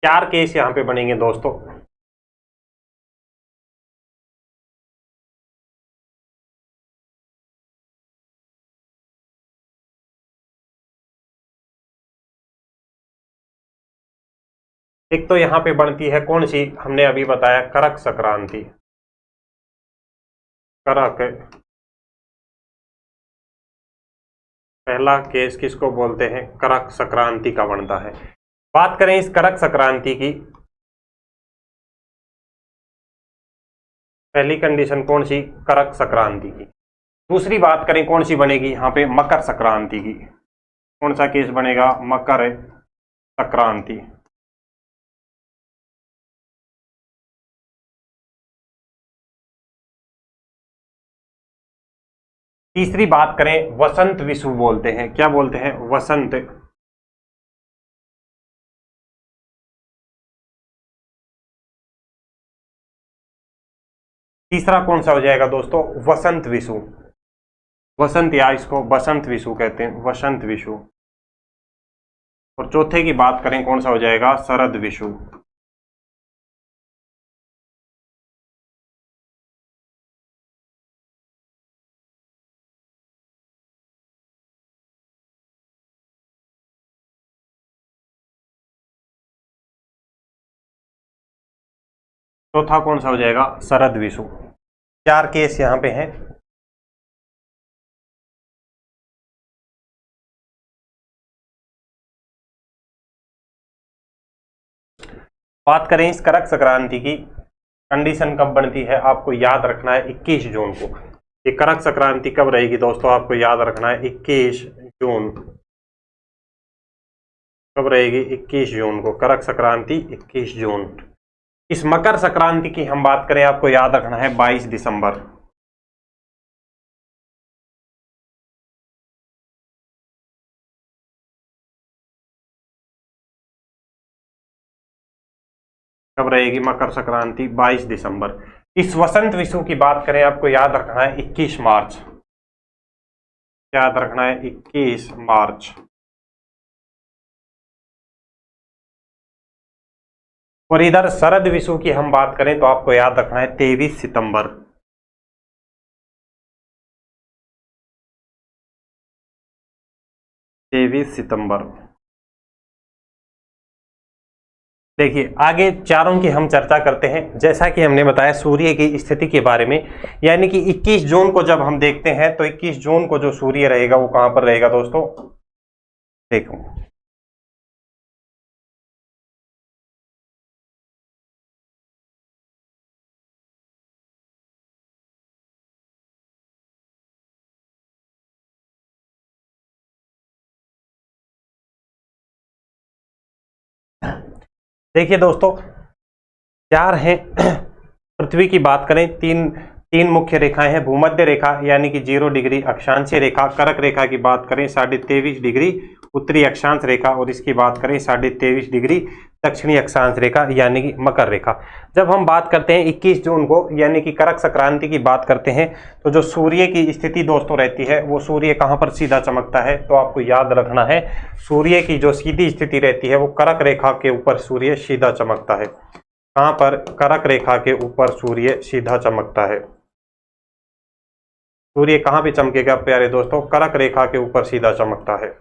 चार केस यहां पे बनेंगे दोस्तों। एक तो यहां पे बनती है कौन सी, हमने अभी बताया कर्क संक्रांति। कर्क, पहला केस किसको बोलते हैं, कर्क संक्रांति का बनता है। बात करें इस कर्क संक्रांति की, पहली कंडीशन कौन सी, कर्क संक्रांति की। दूसरी बात करें कौन सी बनेगी यहाँ पे, मकर संक्रांति की। कौन सा केस बनेगा, मकर संक्रांति। तीसरी बात करें, वसंत विषु बोलते हैं। क्या बोलते हैं, वसंत। तीसरा कौन सा हो जाएगा दोस्तों, वसंत विषु। वसंत, या इसको बसंत विषु कहते हैं, वसंत विषु। और चौथे की बात करें कौन सा हो जाएगा, शरद विषु। चौथा कौन सा हो जाएगा, शरद विषु। 4 केस यहां पे हैं। बात करें इस कर्क संक्रांति की, कंडीशन कब बनती है, आपको याद रखना है 21 जून को। ये कर्क संक्रांति कब रहेगी दोस्तों, आपको याद रखना है 21 जून। कब रहेगी, 21 जून को कर्क संक्रांति, 21 जून। इस मकर संक्रांति की हम बात करें, आपको याद रखना है 22 दिसंबर। कब रहेगी मकर संक्रांति, 22 दिसंबर। इस वसंत विषु की बात करें, आपको याद रखना है 21 मार्च। याद रखना है 21 मार्च। और इधर शरद विषु की हम बात करें तो आपको याद रखना है 23 सितंबर। देखिए आगे चारों की हम चर्चा करते हैं। जैसा कि हमने बताया सूर्य की स्थिति के बारे में, यानी कि 21 जून को जब हम देखते हैं तो 21 जून को जो सूर्य रहेगा वो कहां पर रहेगा दोस्तों, देखो देखिए दोस्तों, चार हैं। पृथ्वी की बात करें, तीन मुख्य रेखाएं हैं। भूमध्य रेखा यानी कि 0 डिग्री अक्षांशीय रेखा। कर्क रेखा की बात करें 23.5 डिग्री उत्तरी अक्षांश रेखा, और इसकी बात करें 23.5 डिग्री दक्षिणी अक्षांश रेखा यानी कि मकर रेखा। जब हम बात करते हैं 21 जून को यानी कि करक संक्रांति की बात करते हैं, तो जो सूर्य की स्थिति दोस्तों रहती है, वो सूर्य कहाँ पर सीधा चमकता है, तो आपको याद रखना है सूर्य की जो सीधी स्थिति रहती है वो कर्क रेखा के ऊपर सूर्य सीधा चमकता है। कहाँ पर? कर्क रेखा के ऊपर सूर्य सीधा चमकता है। सूर्य कहाँ पे चमकेगा प्यारे दोस्तों? कर्क रेखा के ऊपर सीधा चमकता है।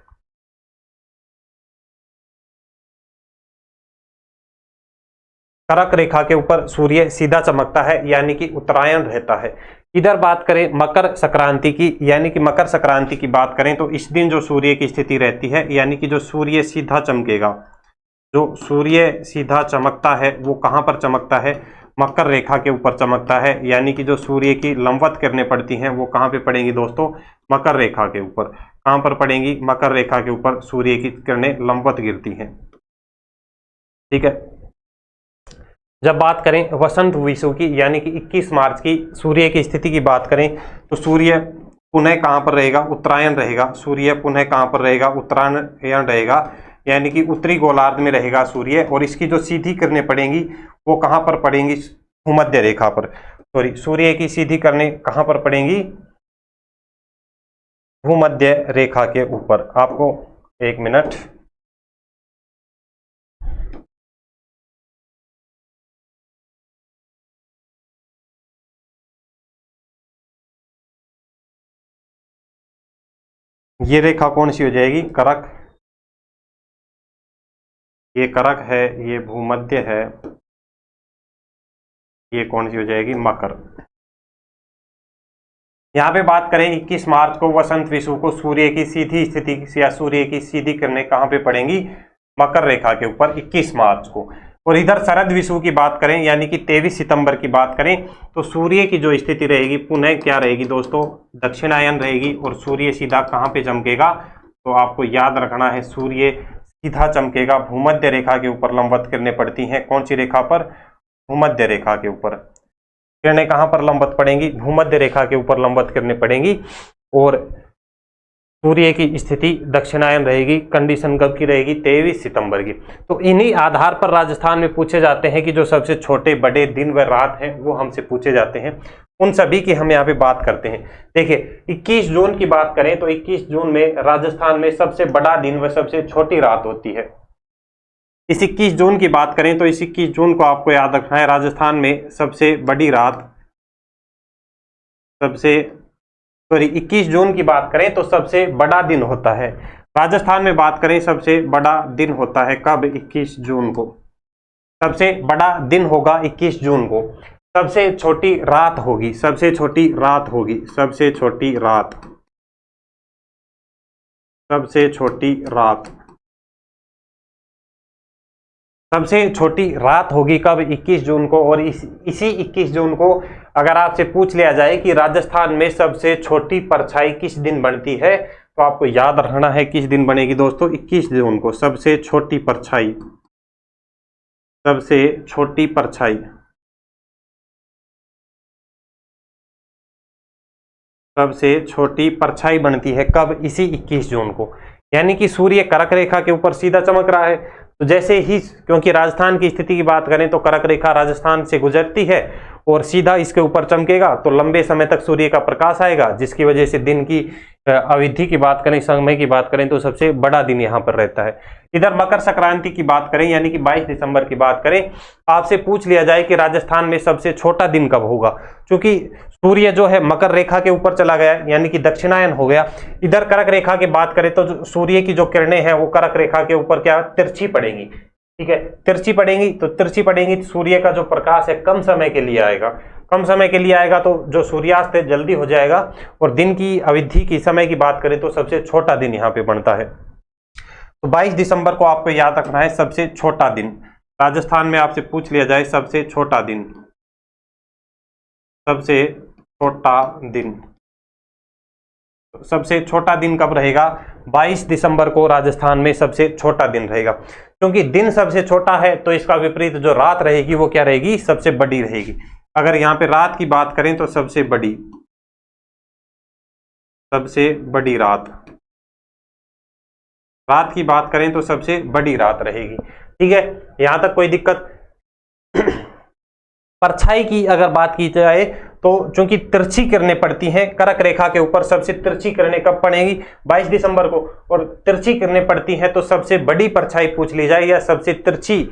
कर्क रेखा के ऊपर सूर्य सीधा चमकता है यानी कि उत्तरायण रहता है। इधर बात करें मकर संक्रांति की, यानी कि मकर संक्रांति की बात करें तो इस दिन जो सूर्य की स्थिति रहती है, यानी कि जो सूर्य सीधा चमकेगा, जो सूर्य सीधा चमकता है वो कहाँ पर चमकता है? मकर रेखा के ऊपर चमकता है। यानी कि जो सूर्य की लंबवत किरणें पड़ती हैं वो कहाँ पे पड़ेंगी दोस्तों? मकर रेखा के ऊपर। कहाँ पर पड़ेंगी? मकर रेखा के ऊपर सूर्य की किरणें लंबवत गिरती हैं। ठीक है। जब बात करें वसंत विषुव की, यानी कि 21 मार्च की सूर्य की स्थिति की बात करें तो सूर्य पुनः कहाँ पर रहेगा? उत्तरायण रहेगा। सूर्य पुनः कहाँ पर रहेगा? उत्तरायण रहेगा, यानी कि उत्तरी गोलार्ध में रहेगा सूर्य। और इसकी जो सीधी किरणें पड़ेंगी वो कहाँ पर पड़ेंगी? भूमध्य रेखा पर। सॉरी, सूर्य की सीधी किरणें कहाँ पर पड़ेंगी? भूमध्य रेखा के ऊपर। आपको 1 मिनट, ये रेखा कौन सी हो जाएगी? कर्क। ये कर्क है, ये भूमध्य है, ये कौन सी हो जाएगी? मकर। यहाँ पे बात करें 21 मार्च को वसंत विषुव को सूर्य की सीधी स्थिति या सूर्य की सीधी किरणें कहाँ पे पड़ेंगी? मकर रेखा के ऊपर 21 मार्च को। और इधर शरद विषुव की बात करें यानी कि 23 सितंबर की बात करें तो सूर्य की जो स्थिति रहेगी पुनः क्या रहेगी दोस्तों? दक्षिणायन रहेगी। और सूर्य सीधा कहाँ पे चमकेगा? तो आपको याद रखना है सूर्य सीधा चमकेगा, भूमध्य रेखा के ऊपर लंबवत किरणें पड़ती हैं। कौन सी रेखा पर? भूमध्य रेखा के ऊपर। किरणें कहाँ पर लंबवत पड़ेंगी? भूमध्य रेखा के ऊपर लंबवत किरणें पड़ेंगी। और सूर्य की स्थिति दक्षिणायन रहेगी। कंडीशन कब की रहेगी? 23 सितंबर की। तो इन्हीं आधार पर राजस्थान में पूछे जाते हैं कि जो सबसे छोटे बड़े दिन व रात हैं वो हमसे पूछे जाते हैं। उन सभी की हम यहाँ पे बात करते हैं। देखिए 21 जून की बात करें तो 21 जून में राजस्थान में सबसे बड़ा दिन व सबसे छोटी रात होती है। इस 21 जून की बात करें तो इस 21 जून को आपको याद रखना है राजस्थान में सबसे बड़ी रात, 21 जून की बात करें तो सबसे बड़ा दिन होता है। राजस्थान में बात करें सबसे बड़ा दिन होता है कब? 21 जून को। सबसे बड़ा दिन होगा 21 जून को। सबसे छोटी रात होगी, सबसे छोटी रात होगी, सबसे छोटी रात, सबसे छोटी रात, सबसे छोटी रात होगी कब? 21 जून को। और इसी 21 जून को अगर आपसे पूछ लिया जाए कि राजस्थान में सबसे छोटी परछाई किस दिन बनती है तो आपको याद रखना है किस दिन बनेगी दोस्तों? 21 जून को। सबसे छोटी परछाई, सबसे छोटी परछाई, सबसे छोटी परछाई बनती है कब? इसी 21 जून को। यानी कि सूर्य कर्क रेखा के ऊपर सीधा चमक रहा है, तो जैसे ही, क्योंकि राजस्थान की स्थिति की बात करें तो कर्क रेखा राजस्थान से गुजरती है और सीधा इसके ऊपर चमकेगा तो लंबे समय तक सूर्य का प्रकाश आएगा, जिसकी वजह से दिन की अवधि की बात करें, समय की बात करें तो सबसे बड़ा दिन यहाँ पर रहता है। इधर मकर संक्रांति की बात करें यानी कि 22 दिसंबर की बात करें, आपसे पूछ लिया जाए कि राजस्थान में सबसे छोटा दिन कब होगा, क्योंकि सूर्य जो है मकर रेखा के ऊपर चला गया यानी कि दक्षिणायन हो गया। इधर कर्क रेखा की बात करें तो सूर्य की जो किरणें हैं वो कर्क रेखा के ऊपर क्या? तिरछी पड़ेंगी। ठीक है, तिरछी पड़ेंगी, तो तिरछी पड़ेंगी तो सूर्य का जो प्रकाश है कम समय के लिए आएगा, कम समय के लिए आएगा तो जो सूर्यास्त है जल्दी हो जाएगा। और दिन की अवधि की, समय की बात करें तो सबसे छोटा दिन यहाँ पे बनता है। तो 22 दिसंबर को आपको याद रखना है सबसे छोटा दिन। राजस्थान में आपसे पूछ लिया जाए सबसे छोटा दिन, सबसे छोटा दिन, सबसे छोटा दिन कब रहेगा? 22 दिसंबर को राजस्थान में सबसे छोटा दिन रहेगा। क्योंकि दिन सबसे छोटा है तो इसका विपरीत जो रात रहेगी वो क्या रहेगी? सबसे बड़ी रहेगी। अगर यहाँ पे रात की बात करें तो सबसे बड़ी रात, रात की बात करें तो सबसे बड़ी रात रहेगी। ठीक है, यहां तक कोई दिक्कत? परछाई की अगर बात की जाए तो चूंकि तिरछी किरणें पड़ती हैं करक रेखा के ऊपर, सबसे तिरछी किरणें कब पड़ेगी? 22 दिसंबर को। और तिरछी किरणें पड़ती हैं तो सबसे बड़ी परछाई पूछ ली जाए या सबसे तिरछी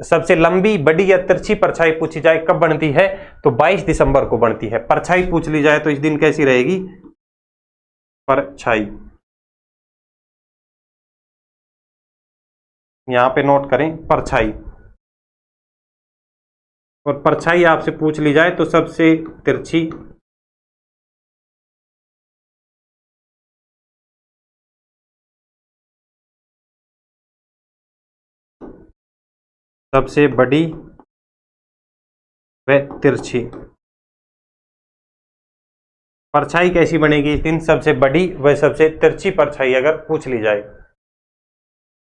सबसे लंबी, बड़ी या तिरछी परछाई पूछी जाए कब बनती है? तो 22 दिसंबर को बनती है। परछाई पूछ ली जाए तो इस दिन कैसी रहेगी? परछाई। यहां पे नोट करें परछाई। और परछाई आपसे पूछ ली जाए तो सबसे तिरछी, सबसे बड़ी व तिरछी। परछाई कैसी बनेगी इस दिन? सबसे बड़ी व सबसे तिरछी परछाई अगर पूछ ली जाए,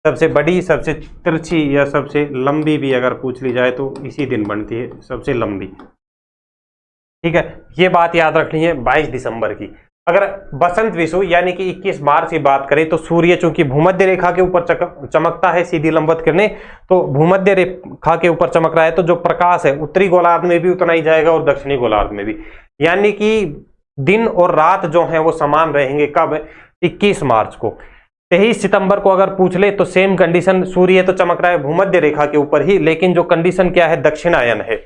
सबसे बड़ी, सबसे तिरछी या सबसे लंबी भी अगर पूछ ली जाए तो इसी दिन बनती है सबसे लंबी। ठीक है, ये बात याद रखनी है 22 दिसंबर की। अगर बसंत विषु यानी कि 21 मार्च की बात करें तो सूर्य चूंकि भूमध्य रेखा के ऊपर चमकता है, सीधी लंबवत किरणें, तो भूमध्य रेखा के ऊपर चमक रहा है तो जो प्रकाश है उत्तरी गोलार्ध में भी उतना ही जाएगा और दक्षिणी गोलार्ध में भी। यानी कि दिन और रात जो है वो समान रहेंगे। कब? 21 मार्च को। 23 सितंबर को अगर पूछ ले तो सेम कंडीशन, सूर्य तो चमक रहा है भूमध्य रेखा के ऊपर ही, लेकिन जो कंडीशन क्या है? दक्षिणायन है,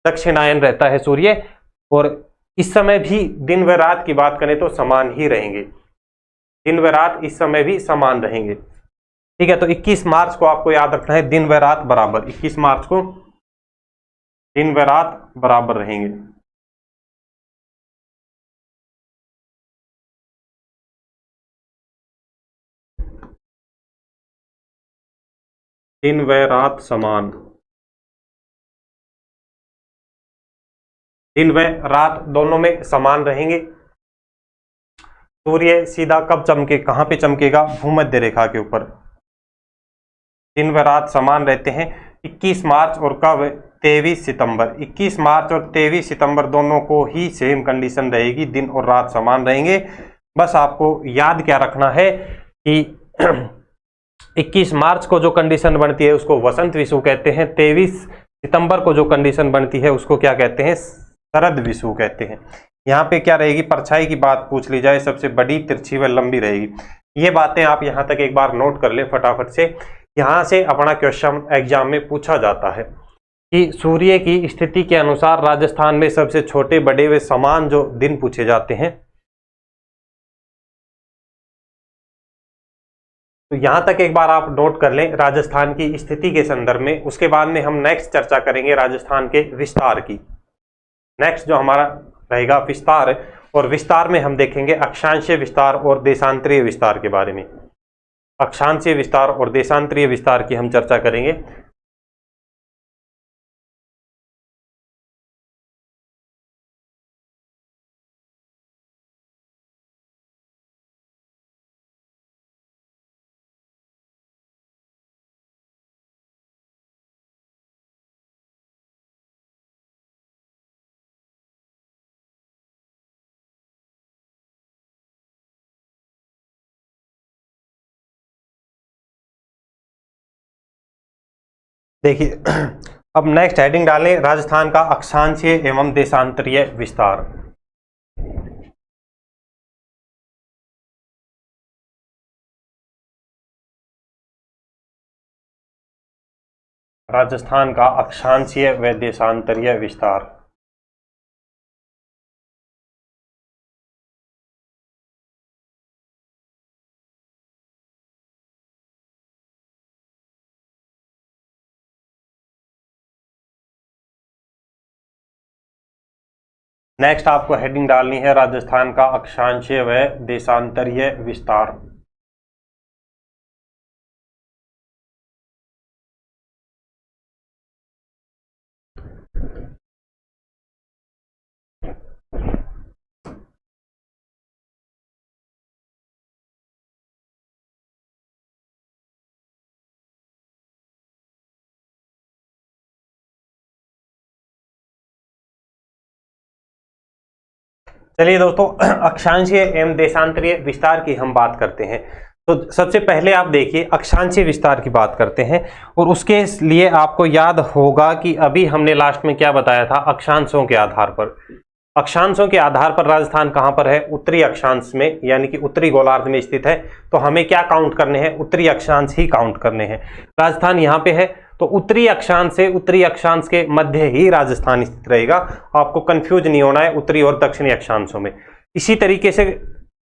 दक्षिणायन रहता है सूर्य। और इस समय भी दिन व रात की बात करें तो समान ही रहेंगे, दिन व रात इस समय भी समान रहेंगे। ठीक है, तो 21 मार्च को आपको याद रखना है दिन व रात बराबर, 21 मार्च को दिन व रात बराबर रहेंगे। दिन व रात समान, दिन व रात दोनों में समान रहेंगे। सूर्य सीधा कब चमके, कहां पे चमकेगा? भूमध्य रेखा के ऊपर। दिन व रात समान रहते हैं 21 मार्च और कब? 23 सितंबर। 21 मार्च और 23 सितंबर दोनों को ही सेम कंडीशन रहेगी, दिन और रात समान रहेंगे। बस आपको याद क्या रखना है कि 21 मार्च को जो कंडीशन बनती है उसको वसंत विषु कहते हैं, 23 सितंबर को जो कंडीशन बनती है उसको क्या कहते हैं? शरद विषु कहते हैं। यहाँ पे क्या रहेगी? परछाई की बात पूछ ली जाए, सबसे बड़ी, तिरछी व लंबी रहेगी। ये बातें आप यहाँ तक एक बार नोट कर लें फटाफट से। यहाँ से अपना क्वेश्चन एग्जाम में पूछा जाता है कि सूर्य की स्थिति के अनुसार राजस्थान में सबसे छोटे, बड़े व समान जो दिन पूछे जाते हैं। तो यहां तक एक बार आप नोट कर लें राजस्थान की स्थिति के संदर्भ में। उसके बाद में हम नेक्स्ट चर्चा करेंगे राजस्थान के विस्तार की। नेक्स्ट जो हमारा रहेगा विस्तार, और विस्तार में हम देखेंगे अक्षांशीय विस्तार और देशांतरीय विस्तार के बारे में। अक्षांशीय विस्तार और देशांतरीय विस्तार की हम चर्चा करेंगे। देखिए अब नेक्स्ट हेडिंग डालें राजस्थान का अक्षांशीय एवं देशांतरीय विस्तार। राजस्थान का अक्षांशीय व देशांतरीय विस्तार। नेक्स्ट आपको हेडिंग डालनी है राजस्थान का अक्षांशीय व देशांतरीय विस्तार। चलिए दोस्तों, अक्षांशीय एवं देशांतरीय विस्तार की हम बात करते हैं। तो सबसे पहले आप देखिए, अक्षांशीय विस्तार की बात करते हैं और उसके लिए आपको याद होगा कि अभी हमने लास्ट में क्या बताया था, अक्षांशों के आधार पर। अक्षांशों के आधार पर राजस्थान कहां पर है, उत्तरी अक्षांश में, यानी कि उत्तरी गोलार्ध में स्थित है। तो हमें क्या काउंट करने हैं, उत्तरी अक्षांश ही काउंट करने हैं। राजस्थान यहां पे है, तो उत्तरी अक्षांश से उत्तरी अक्षांश के मध्य ही राजस्थान स्थित रहेगा। आपको कंफ्यूज नहीं होना है उत्तरी और दक्षिणी अक्षांशों में। इसी तरीके से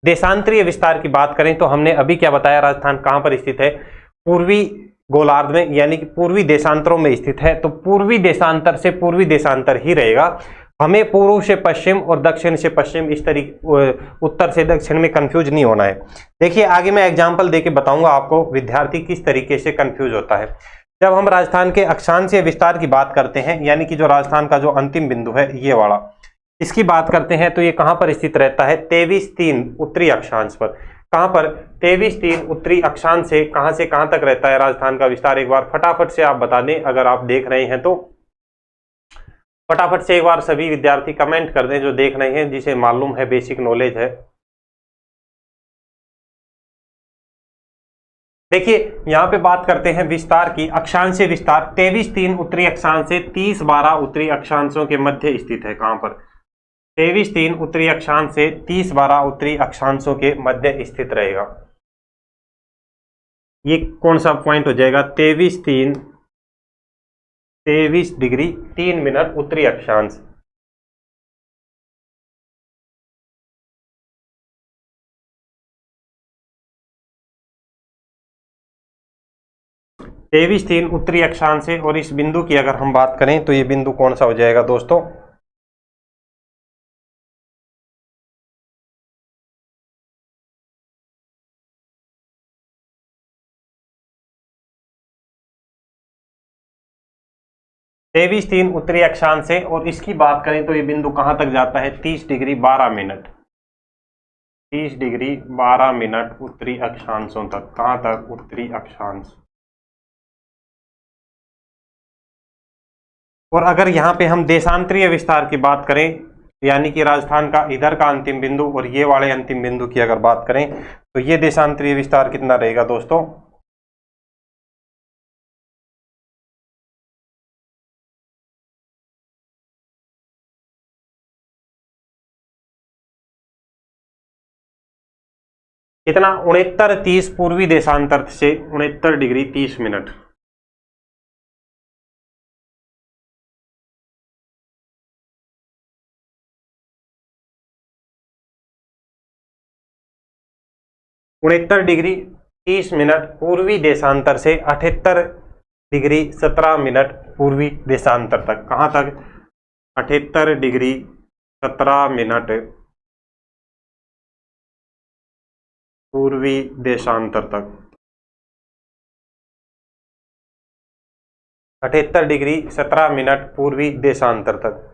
देशांतरीय विस्तार की बात करें तो हमने अभी क्या बताया, राजस्थान कहां पर स्थित है, पूर्वी गोलार्ध में, यानी कि पूर्वी देशांतरों में स्थित है। तो पूर्वी देशांतर से पूर्वी देशांतर ही रहेगा। हमें पूर्व से पश्चिम और दक्षिण से पश्चिम, इस तरीके उत्तर से दक्षिण में कंफ्यूज नहीं होना है। देखिए आगे मैं एग्जांपल देके बताऊंगा आपको विद्यार्थी किस तरीके से कंफ्यूज होता है। जब हम राजस्थान के अक्षांशीय विस्तार की बात करते हैं, यानी कि जो राजस्थान का जो अंतिम बिंदु है ये वाला, इसकी बात करते हैं तो ये कहां पर स्थित रहता है, 23-3 उत्तरी अक्षांश पर। कहां पर, 23-3 उत्तरी अक्षांश से कहां तक रहता है राजस्थान का विस्तार। एक बार फटाफट से आप बता दें, अगर आप देख रहे हैं तो फटाफट से एक बार सभी विद्यार्थी कमेंट कर दें जो देख रहे हैं, जिसे मालूम है, बेसिक नॉलेज है। देखिए यहां पे बात करते हैं विस्तार की, अक्षांशीय विस्तार 23-3 उत्तरी अक्षांश से 30-12 उत्तरी अक्षांशों के मध्य स्थित है। कहां पर, 23-3 उत्तरी अक्षांश से 30-12 उत्तरी अक्षांशों के मध्य स्थित रहेगा। ये कौन सा पॉइंट हो जाएगा, 23 डिग्री 3 मिनट उत्तरी अक्षांश। तेईस 3 उत्तरी अक्षांश से, और इस बिंदु की अगर हम बात करें तो ये बिंदु कौन सा हो जाएगा दोस्तों, तेईस 3 उत्तरी अक्षांश से, और इसकी बात करें तो ये बिंदु कहां तक जाता है, 30 डिग्री 12 मिनट, 30 डिग्री 12 मिनट उत्तरी अक्षांशों तक। कहां तक, उत्तरी अक्षांश। और अगर यहाँ पे हम देशांतरीय विस्तार की बात करें, यानी कि राजस्थान का इधर का अंतिम बिंदु और ये वाले अंतिम बिंदु की अगर बात करें तो ये देशांतरीय विस्तार कितना रहेगा दोस्तों, कितना, 69-30 पूर्वी देशांतर से 69 डिग्री 30 मिनट। उनहत्तर डिग्री 30 मिनट पूर्वी देशांतर से 78 डिग्री 17 मिनट पूर्वी देशांतर तक। कहां तक, 78 डिग्री 17 मिनट पूर्वी देशांतर तक। 78 डिग्री 17 मिनट पूर्वी देशांतर तक।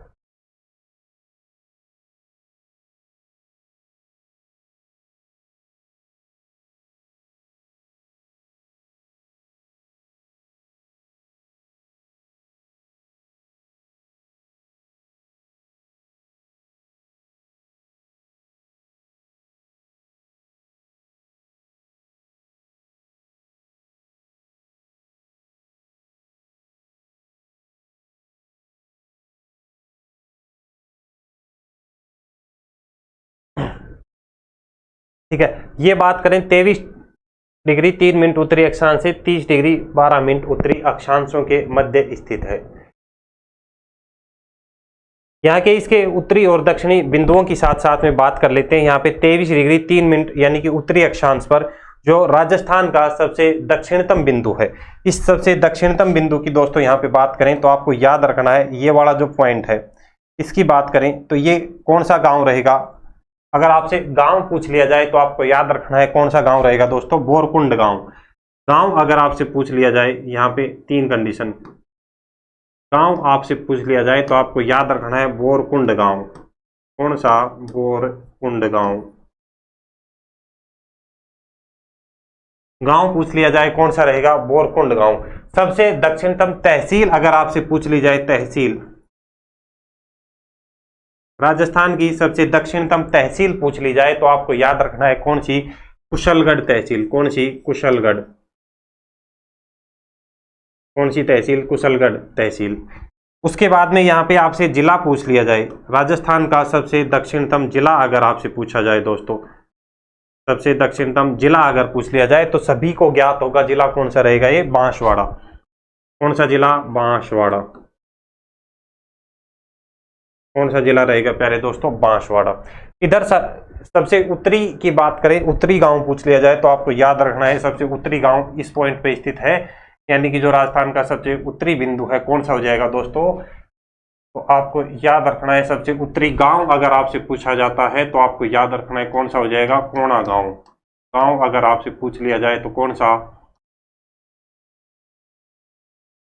ठीक है, ये बात करें 23 डिग्री 3 मिनट उत्तरी अक्षांश से 30 डिग्री 12 मिनट उत्तरी अक्षांशों के मध्य स्थित है। यहाँ के इसके उत्तरी और दक्षिणी बिंदुओं की साथ साथ में बात कर लेते हैं। यहाँ पे 23 डिग्री 3 मिनट यानी कि उत्तरी अक्षांश पर जो राजस्थान का सबसे दक्षिणतम बिंदु है, इस सबसे दक्षिणतम बिंदु की दोस्तों यहाँ पे बात करें तो आपको याद रखना है, ये वाला जो पॉइंट है इसकी बात करें तो ये कौन सा गांव रहेगा। अगर आपसे गांव पूछ लिया जाए तो आपको याद रखना है कौन सा गांव रहेगा दोस्तों, बोरकुंड गांव। गांव अगर आपसे पूछ लिया जाए, यहाँ पे 3 कंडीशन, गांव आपसे पूछ लिया जाए तो आपको याद रखना है बोरकुंड गांव। कौन सा, बोरकुंड गांव। गांव पूछ लिया जाए कौन सा रहेगा, बोरकुंड गांव। सबसे दक्षिणतम तहसील अगर आपसे पूछ ली जाए, तहसील राजस्थान की सबसे दक्षिणतम तहसील पूछ ली जाए तो आपको याद रखना है कौन सी? कुशलगढ़ तहसील। कौन सी? कुशलगढ़। कौन सी तहसील? कुशलगढ़ तहसील। उसके बाद में यहाँ पे आपसे जिला पूछ लिया जाए, राजस्थान का सबसे दक्षिणतम जिला अगर आपसे पूछा जाए दोस्तों, सबसे दक्षिणतम जिला अगर पूछ लिया जाए तो सभी को ज्ञात होगा जिला कौन सा रहेगा? ये बांसवाड़ा। कौन सा जिला? बांसवाड़ा। कौन सा जिला रहेगा प्यारे दोस्तों? बांसवाड़ा। इधर सबसे उत्तरी की बात करें, उत्तरी गांव पूछ लिया जाए तो आपको याद रखना है सबसे उत्तरी गांव इस पॉइंट पे स्थित है, यानी कि जो राजस्थान का सबसे उत्तरी बिंदु है कौन सा हो जाएगा दोस्तों? तो आपको याद रखना है सबसे उत्तरी गांव अगर आपसे पूछा जाता है तो आपको याद रखना है कौन सा हो जाएगा? कोणा गांव। गांव अगर आपसे पूछ लिया जाए तो कौन सा?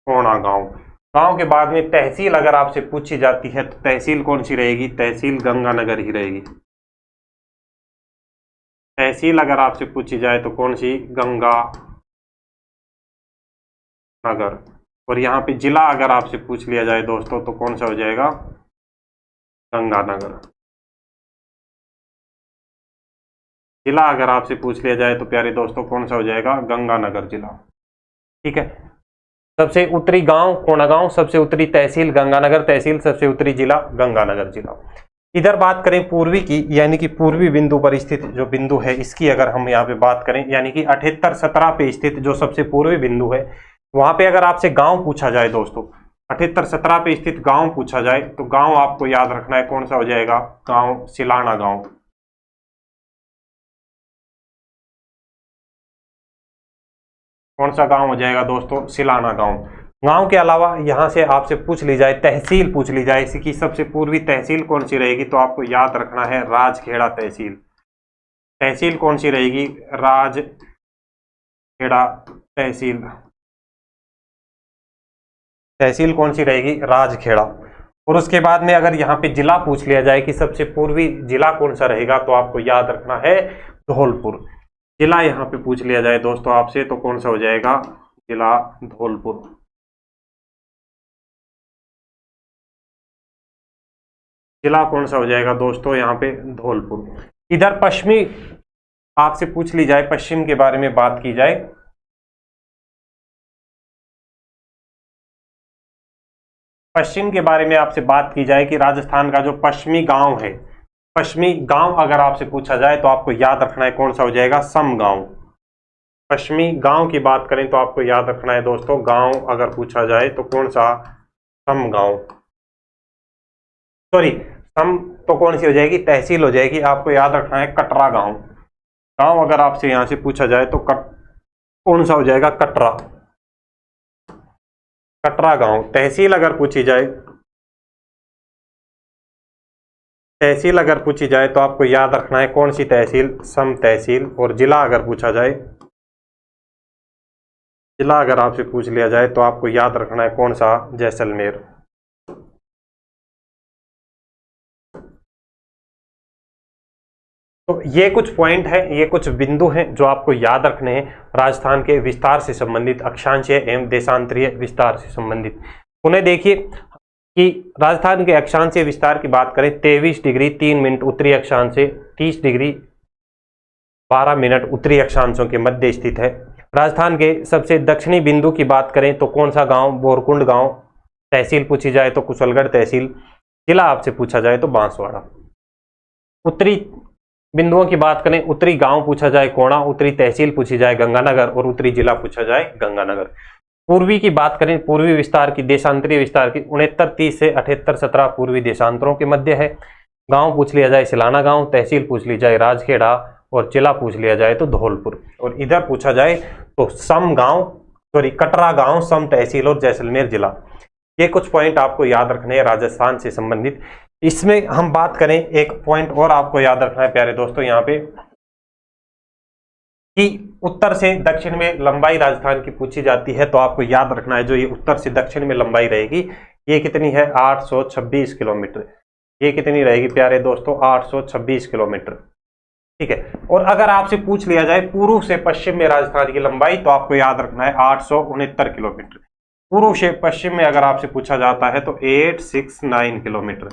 कोणा गांव। गांव के बाद में तहसील अगर आपसे पूछी जाती है तो तहसील कौन सी रहेगी? तहसील गंगानगर ही रहेगी। तहसील अगर आपसे पूछी जाए तो कौन सी? गंगा नगर। और यहाँ पे जिला अगर आपसे पूछ लिया जाए दोस्तों तो कौन सा हो जाएगा? गंगानगर। जिला अगर आपसे पूछ लिया जाए तो प्यारे दोस्तों कौन सा हो जाएगा? गंगानगर जिला। ठीक है, सबसे उत्तरी गांव कोंडागांव, सबसे उत्तरी तहसील गंगानगर तहसील, सबसे उत्तरी जिला गंगानगर जिला। इधर बात करें पूर्वी की, यानी कि पूर्वी बिंदु पर स्थित जो बिंदु है इसकी अगर हम यहाँ पे बात करें, यानी कि 78-17 पे स्थित जो सबसे पूर्वी बिंदु है वहां पे अगर आपसे गांव पूछा जाए दोस्तों, 78-17 पे स्थित गांव पूछा जाए तो गांव आपको याद रखना है कौन सा हो जाएगा? गांव सिलाना गांव। कौन सा गांव हो जाएगा दोस्तों? सिलाना गांव। गांव के अलावा यहां से आपसे पूछ ली जाए, तहसील पूछ ली जाए, इसकी सबसे पूर्वी तहसील कौन सी रहेगी तो आपको याद रखना है राजखेड़ा तहसील। तहसील कौन सी रहेगी? राजखेड़ा तहसील। तहसील कौन सी रहेगी? राजखेड़ा। और उसके बाद में अगर यहाँ पे जिला पूछ लिया जाए कि सबसे पूर्वी जिला कौन सा रहेगा तो आपको याद रखना है धौलपुर। जिला यहाँ पे पूछ लिया जाए दोस्तों आपसे तो कौन सा हो जाएगा? जिला धौलपुर। जिला कौन सा हो जाएगा दोस्तों? यहाँ पे धौलपुर। इधर पश्चिमी आपसे पूछ ली जाए, पश्चिम के बारे में बात की जाए, पश्चिम के बारे में आपसे बात की जाए कि राजस्थान का जो पश्चिमी गांव है, पश्चिमी गांव अगर आपसे पूछा जाए तो आपको याद रखना है कौन सा हो जाएगा? समगांव। पश्चिमी गांव की बात करें तो आपको याद रखना है दोस्तों, गांव अगर पूछा जाए तो कौन सा? समगांव। सॉरी, सम तो कौन सी हो जाएगी? तहसील हो जाएगी। आपको याद रखना है कटरा गांव। गांव अगर आपसे यहां से पूछा जाए तो कौन सा हो जाएगा? कटरा। कटरा गांव। तहसील अगर पूछी जाए, तहसील अगर पूछी जाए तो आपको याद रखना है कौन सी तहसील? सम तहसील। और जिला अगर पूछा जाए, जिला अगर आपसे पूछ लिया जाए तो आपको याद रखना है कौन सा? जैसलमेर। तो ये कुछ पॉइंट है, ये कुछ बिंदु हैं जो आपको याद रखने हैं राजस्थान के विस्तार से संबंधित, अक्षांशीय एवं देशांतरीय विस्तार से संबंधित। उन्हें देखिए कि राजस्थान के अक्षांशीय विस्तार की बात करें 23 डिग्री 3 मिनट उत्तरी अक्षांश से 30 डिग्री 12 मिनट उत्तरी अक्षांशों के मध्य स्थित है। राजस्थान के सबसे दक्षिणी बिंदु की बात करें तो कौन सा गांव? बोरकुंड गांव। तहसील पूछी जाए तो कुशलगढ़ तहसील। जिला आपसे पूछा जाए तो बांसवाड़ा। उत्तरी बिंदुओं की बात करें, उत्तरी गांव पूछा जाए कोणा, उत्तरी तहसील पूछी जाए गंगानगर और उत्तरी जिला पूछा जाए गंगानगर। पूर्वी की बात करें, पूर्वी विस्तार की, देशांतरीय विस्तार की 69-30 से 78-17 पूर्वी देशांतरों के मध्य है। गांव पूछ लिया जाए सिलाना गांव, तहसील पूछ ली जाए राजखेड़ा और जिला पूछ लिया जाए तो धौलपुर। और इधर पूछा जाए तो सम गांव, सॉरी कटरा गांव, सम तहसील और जैसलमेर जिला। ये कुछ पॉइंट आपको याद रखने हैं राजस्थान से संबंधित। इसमें हम बात करें, एक पॉइंट और आपको याद रखना है प्यारे दोस्तों यहाँ पे कि उत्तर से दक्षिण में लंबाई राजस्थान की पूछी जाती है तो आपको याद रखना है जो ये उत्तर से दक्षिण में लंबाई रहेगी ये कितनी है? 826 किलोमीटर। ये कितनी रहेगी प्यारे दोस्तों? 826 किलोमीटर। ठीक है। और अगर आपसे पूछ लिया जाए पूर्व से पश्चिम में राजस्थान की लंबाई तो आपको याद रखना है 869 किलोमीटर। पूर्व से पश्चिम में अगर आपसे पूछा जाता है तो 869 किलोमीटर।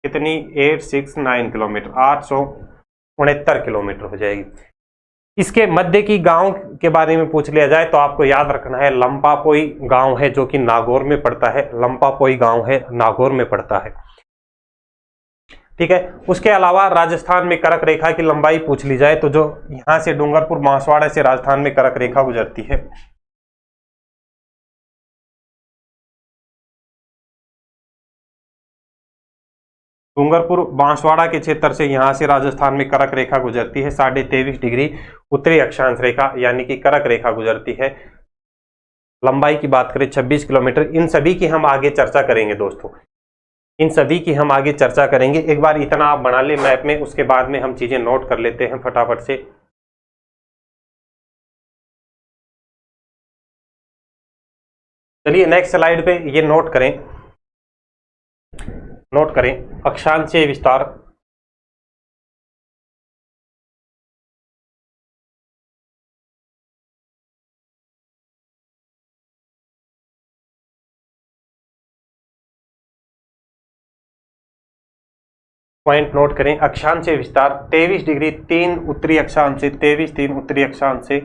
कितनी 869 किलोमीटर, 869 किलोमीटर हो जाएगी। इसके मध्य की गांव के बारे में पूछ लिया जाए तो आपको याद रखना है लंपापोई गांव है जो कि नागौर में पड़ता है, लंपापोई गांव है नागौर में पड़ता है, ठीक है। उसके अलावा राजस्थान में कर्क रेखा की लंबाई पूछ ली जाए तो जो यहां से डूंगरपुर बांसवाड़ा से राजस्थान में कर्क रेखा गुजरती है, डूंगरपुर बांसवाड़ा के क्षेत्र से यहां से राजस्थान में कर्क रेखा गुजरती है 23.5 डिग्री उत्तरी अक्षांश रेखा, यानी कि कर्क रेखा गुजरती है। लंबाई की बात करें 26 किलोमीटर। इन सभी की हम आगे चर्चा करेंगे दोस्तों, इन सभी की हम आगे चर्चा करेंगे। एक बार इतना आप बना ले मैप में, उसके बाद में हम चीजें नोट कर लेते हैं फटाफट से। चलिए नेक्स्ट स्लाइड पे ये नोट करें, नोट करें अक्षांशीय विस्तार। पॉइंट नोट करें, अक्षांशीय विस्तार 23 डिग्री 3 उत्तरी अक्षांश से, 23 3 उत्तरी अक्षांश से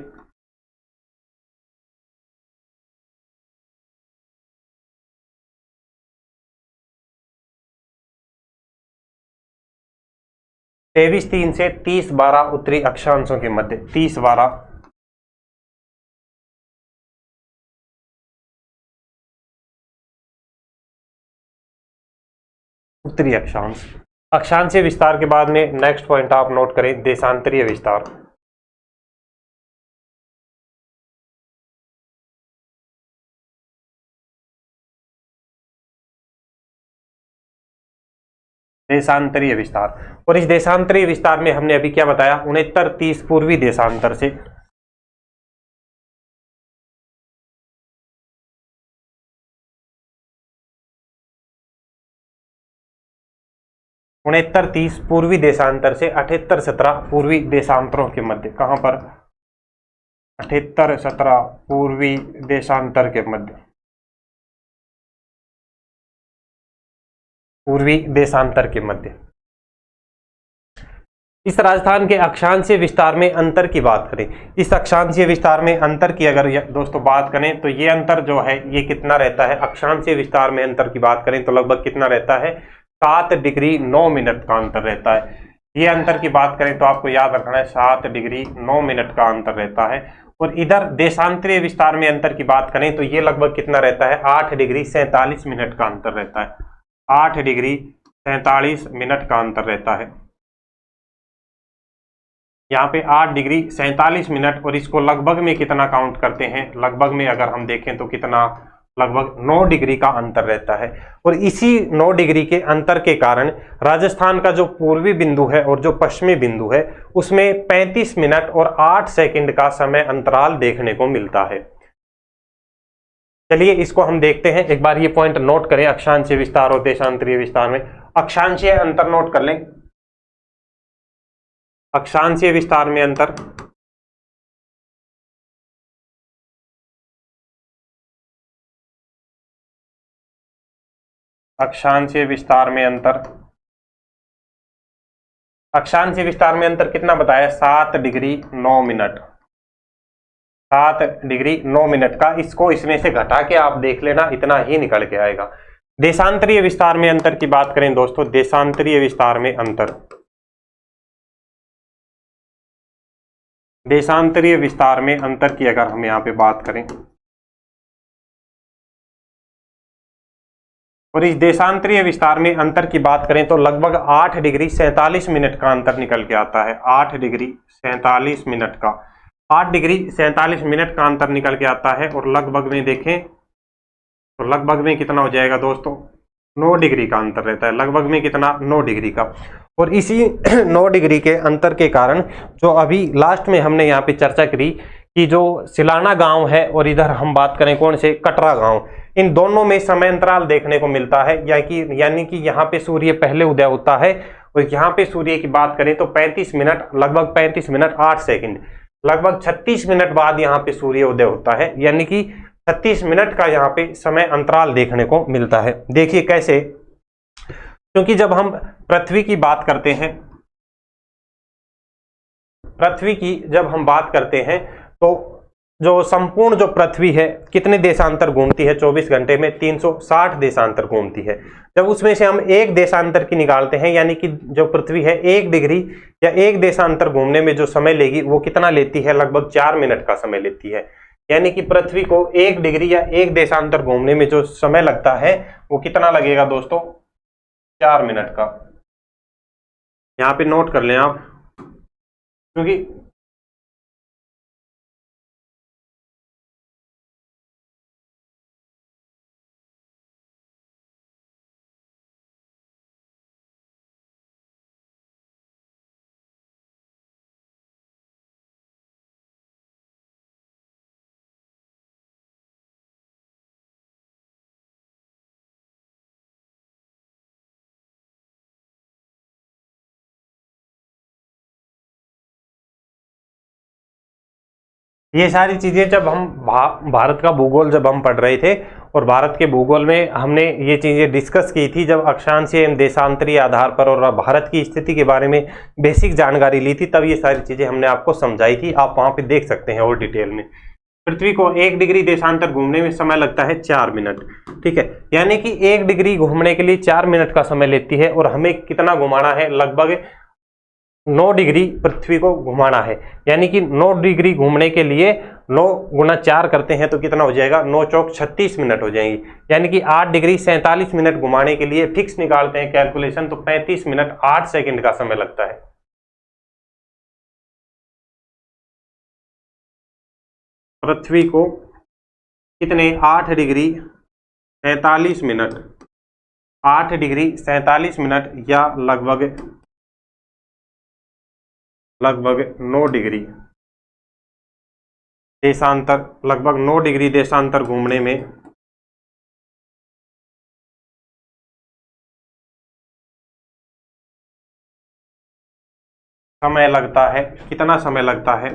तेईस 3 से 30-12 उत्तरी अक्षांशों के मध्य, 30-12 उत्तरी अक्षांश। अक्षांशीय विस्तार के बाद में नेक्स्ट पॉइंट आप नोट करें देशांतरीय विस्तार। देशांतरीय विस्तार, और इस देशांतरीय विस्तार में हमने अभी क्या बताया 69-30 पूर्वी देशांतर से, उनहत्तर 30 पूर्वी देशांतर से 78-17 पूर्वी देशांतरों के मध्य। कहां पर 78-17 पूर्वी देशांतर के मध्य, पूर्वी देशांतर के मध्य। इस राजस्थान के अक्षांशीय विस्तार में अंतर की बात करें, इस अक्षांशीय विस्तार में अंतर की अगर दोस्तों बात करें तो ये अंतर जो है ये कितना रहता है, अक्षांशीय विस्तार में अंतर की बात करें तो लगभग कितना रहता है 7 डिग्री 9 मिनट का अंतर रहता है। ये अंतर की बात करें तो आपको याद रखना है 7 डिग्री 9 मिनट का अंतर रहता है। और इधर देशांतरीय विस्तार में अंतर की बात करें तो ये लगभग कितना रहता है 8 डिग्री 47 मिनट का अंतर रहता है, 8 डिग्री 47 मिनट का अंतर रहता है। यहाँ पे 8 डिग्री 47 मिनट, और इसको लगभग में कितना काउंट करते हैं, लगभग में अगर हम देखें तो कितना, लगभग 9 डिग्री का अंतर रहता है। और इसी 9 डिग्री के अंतर के कारण राजस्थान का जो पूर्वी बिंदु है और जो पश्चिमी बिंदु है उसमें 35 मिनट और 8 सेकंड का समय अंतराल देखने को मिलता है। चलिए इसको हम देखते हैं, एक बार ये पॉइंट नोट करें अक्षांशीय विस्तार और देशांतरीय विस्तार में। अक्षांशीय अंतर नोट कर लें, अक्षांशीय विस्तार में अंतर, अक्षांशीय विस्तार में अंतर, अक्षांशीय विस्तार में अंतर कितना बताया 7 डिग्री 9 मिनट, 7 डिग्री 9 मिनट का। इसको इसमें से घटा के आप देख लेना, इतना ही निकल के आएगा। देशांतरीय विस्तार में अंतर की बात करें दोस्तों, देशांतरीय विस्तार में अंतर, देशांतरीय विस्तार में अंतर की अगर हम यहाँ पे बात करें, और इस देशांतरीय विस्तार में अंतर की बात करें तो लगभग 8 डिग्री 47 मिनट का अंतर निकल के आता है, 8 डिग्री 47 मिनट का, 8 डिग्री 47 मिनट का अंतर निकल के आता है। और लगभग में देखें तो लगभग में कितना हो जाएगा दोस्तों 9 डिग्री का अंतर रहता है, लगभग में कितना 9 डिग्री का। और इसी 9 डिग्री के अंतर के कारण जो अभी लास्ट में हमने यहाँ पे चर्चा करी कि जो सिलाना गांव है और इधर हम बात करें कौन से कटरा गांव, इन दोनों में समय अंतराल देखने को मिलता है, यानी कि यहाँ पे सूर्य पहले उदय होता है और यहाँ पे सूर्य की बात करें तो 35 मिनट, लगभग 35 मिनट 8 सेकंड, लगभग 36 मिनट बाद यहाँ पे सूर्य उदय होता है, यानी कि 36 मिनट का यहाँ पे समय अंतराल देखने को मिलता है। देखिए कैसे, क्योंकि जब हम पृथ्वी की बात करते हैं, पृथ्वी की जब हम बात करते हैं तो जो संपूर्ण जो पृथ्वी है कितने देशांतर घूमती है 24 घंटे में? 360 देशांतर घूमती है। जब उसमें से हम एक देशांतर की निकालते हैं, यानी कि जो पृथ्वी है 1 डिग्री या एक देशांतर घूमने में जो समय लेगी वो कितना लेती है? लगभग 4 मिनट का समय लेती है। यानी कि पृथ्वी को 1 डिग्री या एक देशांतर घूमने में जो समय लगता है वो कितना लगेगा दोस्तों? 4 मिनट का। यहाँ पे नोट कर लें आप, क्योंकि ये सारी चीजें जब हम भारत का भूगोल जब हम पढ़ रहे थे, और भारत के भूगोल में हमने ये चीजें डिस्कस की थी जब अक्षांशीय एवं देशांतरीय आधार पर और भारत की स्थिति के बारे में बेसिक जानकारी ली थी, तब ये सारी चीजें हमने आपको समझाई थी। आप वहां पे देख सकते हैं और डिटेल में। पृथ्वी को 1 डिग्री देशांतर घूमने में समय लगता है 4 मिनट। ठीक है, यानी कि 1 डिग्री घूमने के लिए 4 मिनट का समय लेती है, और हमें कितना घुमाना है? लगभग 9 डिग्री पृथ्वी को घुमाना है। यानी कि 9 डिग्री घूमने के लिए 9 गुना 4 करते हैं तो कितना हो जाएगा? 9 चौक 36 मिनट हो जाएंगी। यानी कि 8 डिग्री 47 मिनट घुमाने के लिए फिक्स निकालते हैं कैलकुलेशन, तो 35 मिनट 8 सेकंड का समय लगता है। पृथ्वी को कितने? 8 डिग्री 47 मिनट, 8 डिग्री 47 मिनट या लगभग 9 डिग्री देशांतर, लगभग 9 डिग्री देशांतर घूमने में समय लगता है। कितना समय लगता है?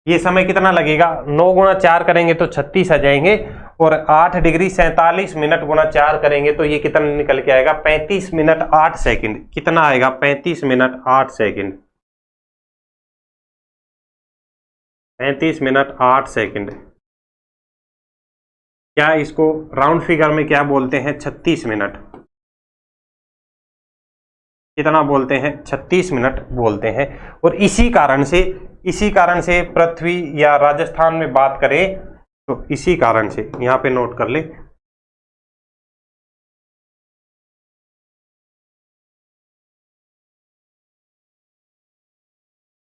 ये समय कितना लगेगा? 9 गुना 4 करेंगे तो 36 आ जाएंगे, और 8 डिग्री 47 मिनट गुना 4 करेंगे तो ये कितना निकल के आएगा? 35 मिनट 8 सेकंड। कितना आएगा? 35 मिनट 8 सेकंड। 35 minute 8 second. क्या इसको राउंड फिगर में क्या बोलते हैं? 36 मिनट। कितना बोलते हैं? 36 मिनट बोलते हैं। और इसी कारण से पृथ्वी या राजस्थान में बात करें तो इसी कारण से, यहां पे नोट कर ले,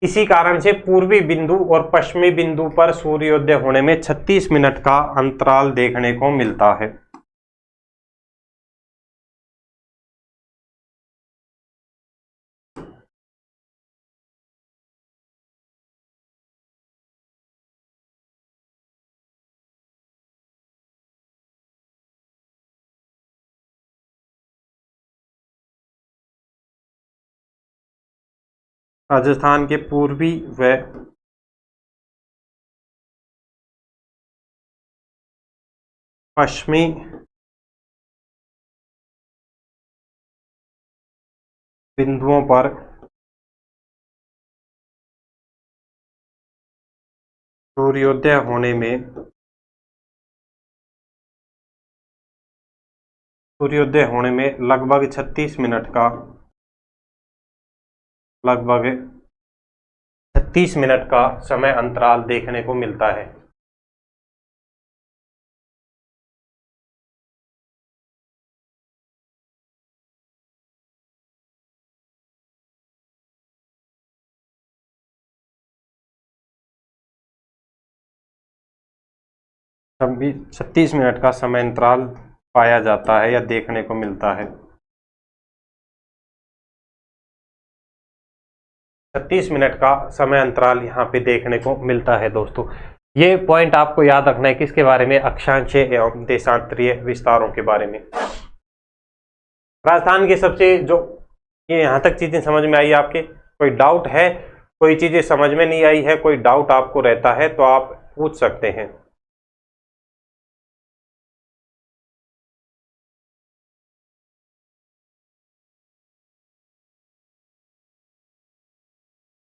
इसी कारण से पूर्वी बिंदु और पश्चिमी बिंदु पर सूर्योदय होने में 36 मिनट का अंतराल देखने को मिलता है। राजस्थान के पूर्वी व पश्चिमी बिंदुओं पर सूर्योदय होने में लगभग 36 मिनट का समय अंतराल देखने को मिलता है। तभी 36 मिनट का समय अंतराल पाया जाता है या देखने को मिलता है। 36 मिनट का समय अंतराल यहाँ पे देखने को मिलता है दोस्तों। ये पॉइंट आपको याद रखना है, किसके बारे में? अक्षांशीय एवं देशांतरीय विस्तारों के बारे में। राजस्थान के सबसे जो ये यहाँ तक चीजें समझ में आई आपके? कोई डाउट है? कोई चीजें समझ में नहीं आई है, कोई डाउट आपको रहता है तो आप पूछ सकते हैं।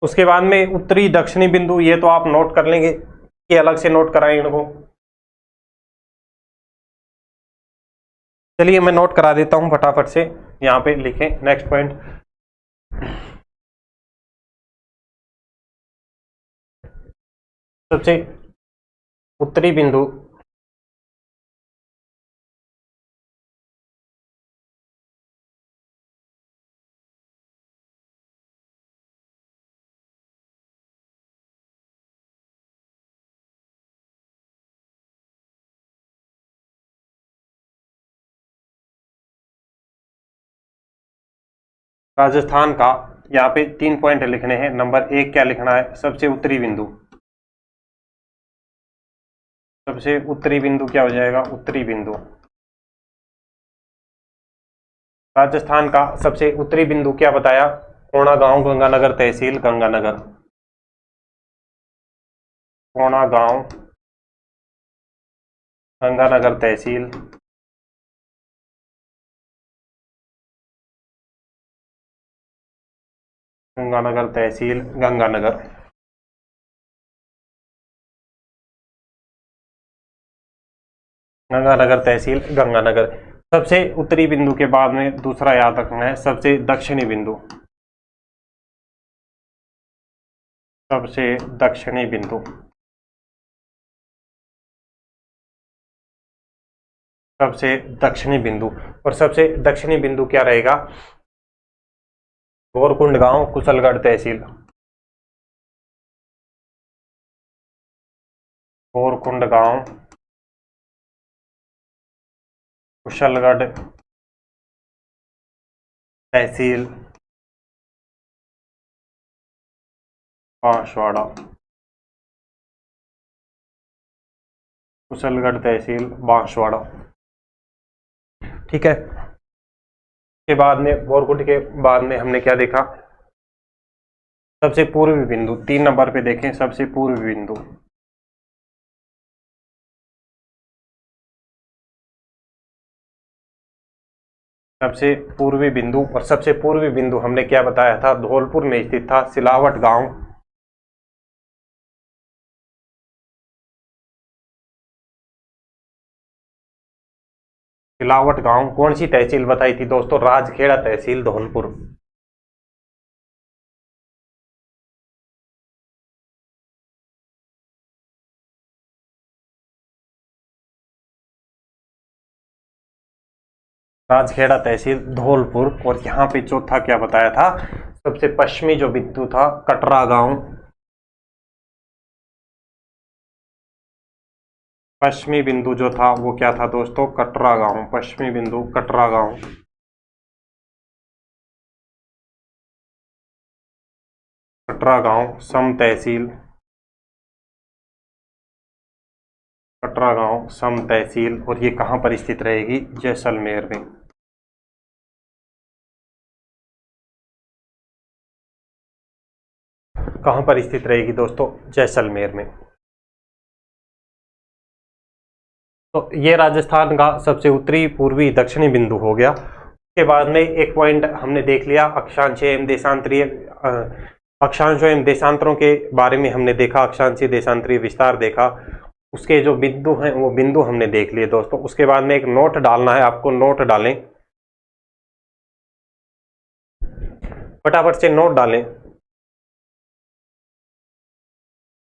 उसके बाद में उत्तरी दक्षिणी बिंदु, ये तो आप नोट कर लेंगे, ये अलग से नोट कराएं इनको। चलिए मैं नोट करा देता हूं फटाफट से, यहाँ पे लिखें नेक्स्ट पॉइंट। सबसे उत्तरी बिंदु राजस्थान का, यहाँ पे 3 पॉइंट लिखने हैं। नंबर 1 क्या लिखना है, सबसे उत्तरी बिंदु। सबसे उत्तरी बिंदु क्या हो जाएगा, उत्तरी बिंदु। राजस्थान का सबसे उत्तरी बिंदु क्या बताया, कोणा गांव, गंगानगर तहसील, गंगानगर। कोणा गांव, गंगानगर तहसील, गंगानगर तहसील, गंगानगर। गंगानगर तहसील, गंगानगर। सबसे उत्तरी बिंदु के बाद में दूसरा याद रखना है, सबसे दक्षिणी बिंदु। सबसे दक्षिणी बिंदु। सबसे दक्षिणी बिंदु, और सबसे दक्षिणी बिंदु क्या रहेगा, गोरकुंड गांव, कुशलगढ़ तहसील। गोरकुंड गांव, कुशलगढ़ तहसील, बांसवाड़ा। कुशलगढ़ तहसील, बांसवाड़ा। ठीक है। के बाद में गोरकुंड के बाद में हमने क्या देखा, सबसे पूर्वी बिंदु। 3 नंबर पे देखें, सबसे पूर्वी बिंदु। सबसे पूर्वी बिंदु, और सबसे पूर्वी बिंदु हमने क्या बताया था, धौलपुर में स्थित था, सिलावट गांव। सिलावट गांव कौन सी तहसील बताई थी दोस्तों, राजखेड़ा तहसील, धौलपुर। राजखेड़ा तहसील, धौलपुर। और यहाँ पे चौथा क्या बताया था, सबसे पश्चिमी जो बिंदु था, कटरा गांव। पश्चिमी बिंदु जो था वो क्या था दोस्तों, कटरा गांव। पश्चिमी बिंदु कटरा गांव। कटरा गांव, सम तहसील। कटरा गांव, सम तहसील। और ये कहाँ पर स्थित रहेगी, जैसलमेर में। कहाँ पर स्थित रहेगी दोस्तों, जैसलमेर में। तो ये राजस्थान का सबसे उत्तरी, पूर्वी, दक्षिणी बिंदु हो गया। उसके बाद में एक पॉइंट हमने देख लिया, अक्षांशीय एवं देशांतरीय, अक्षांशों एवं देशांतरों के बारे में हमने देखा, अक्षांशीय देशांतरीय विस्तार देखा। उसके जो बिंदु हैं वो बिंदु हमने देख लिए दोस्तों। उसके बाद में एक नोट डालना है आपको, नोट डालें फटाफट से, नोट डालें।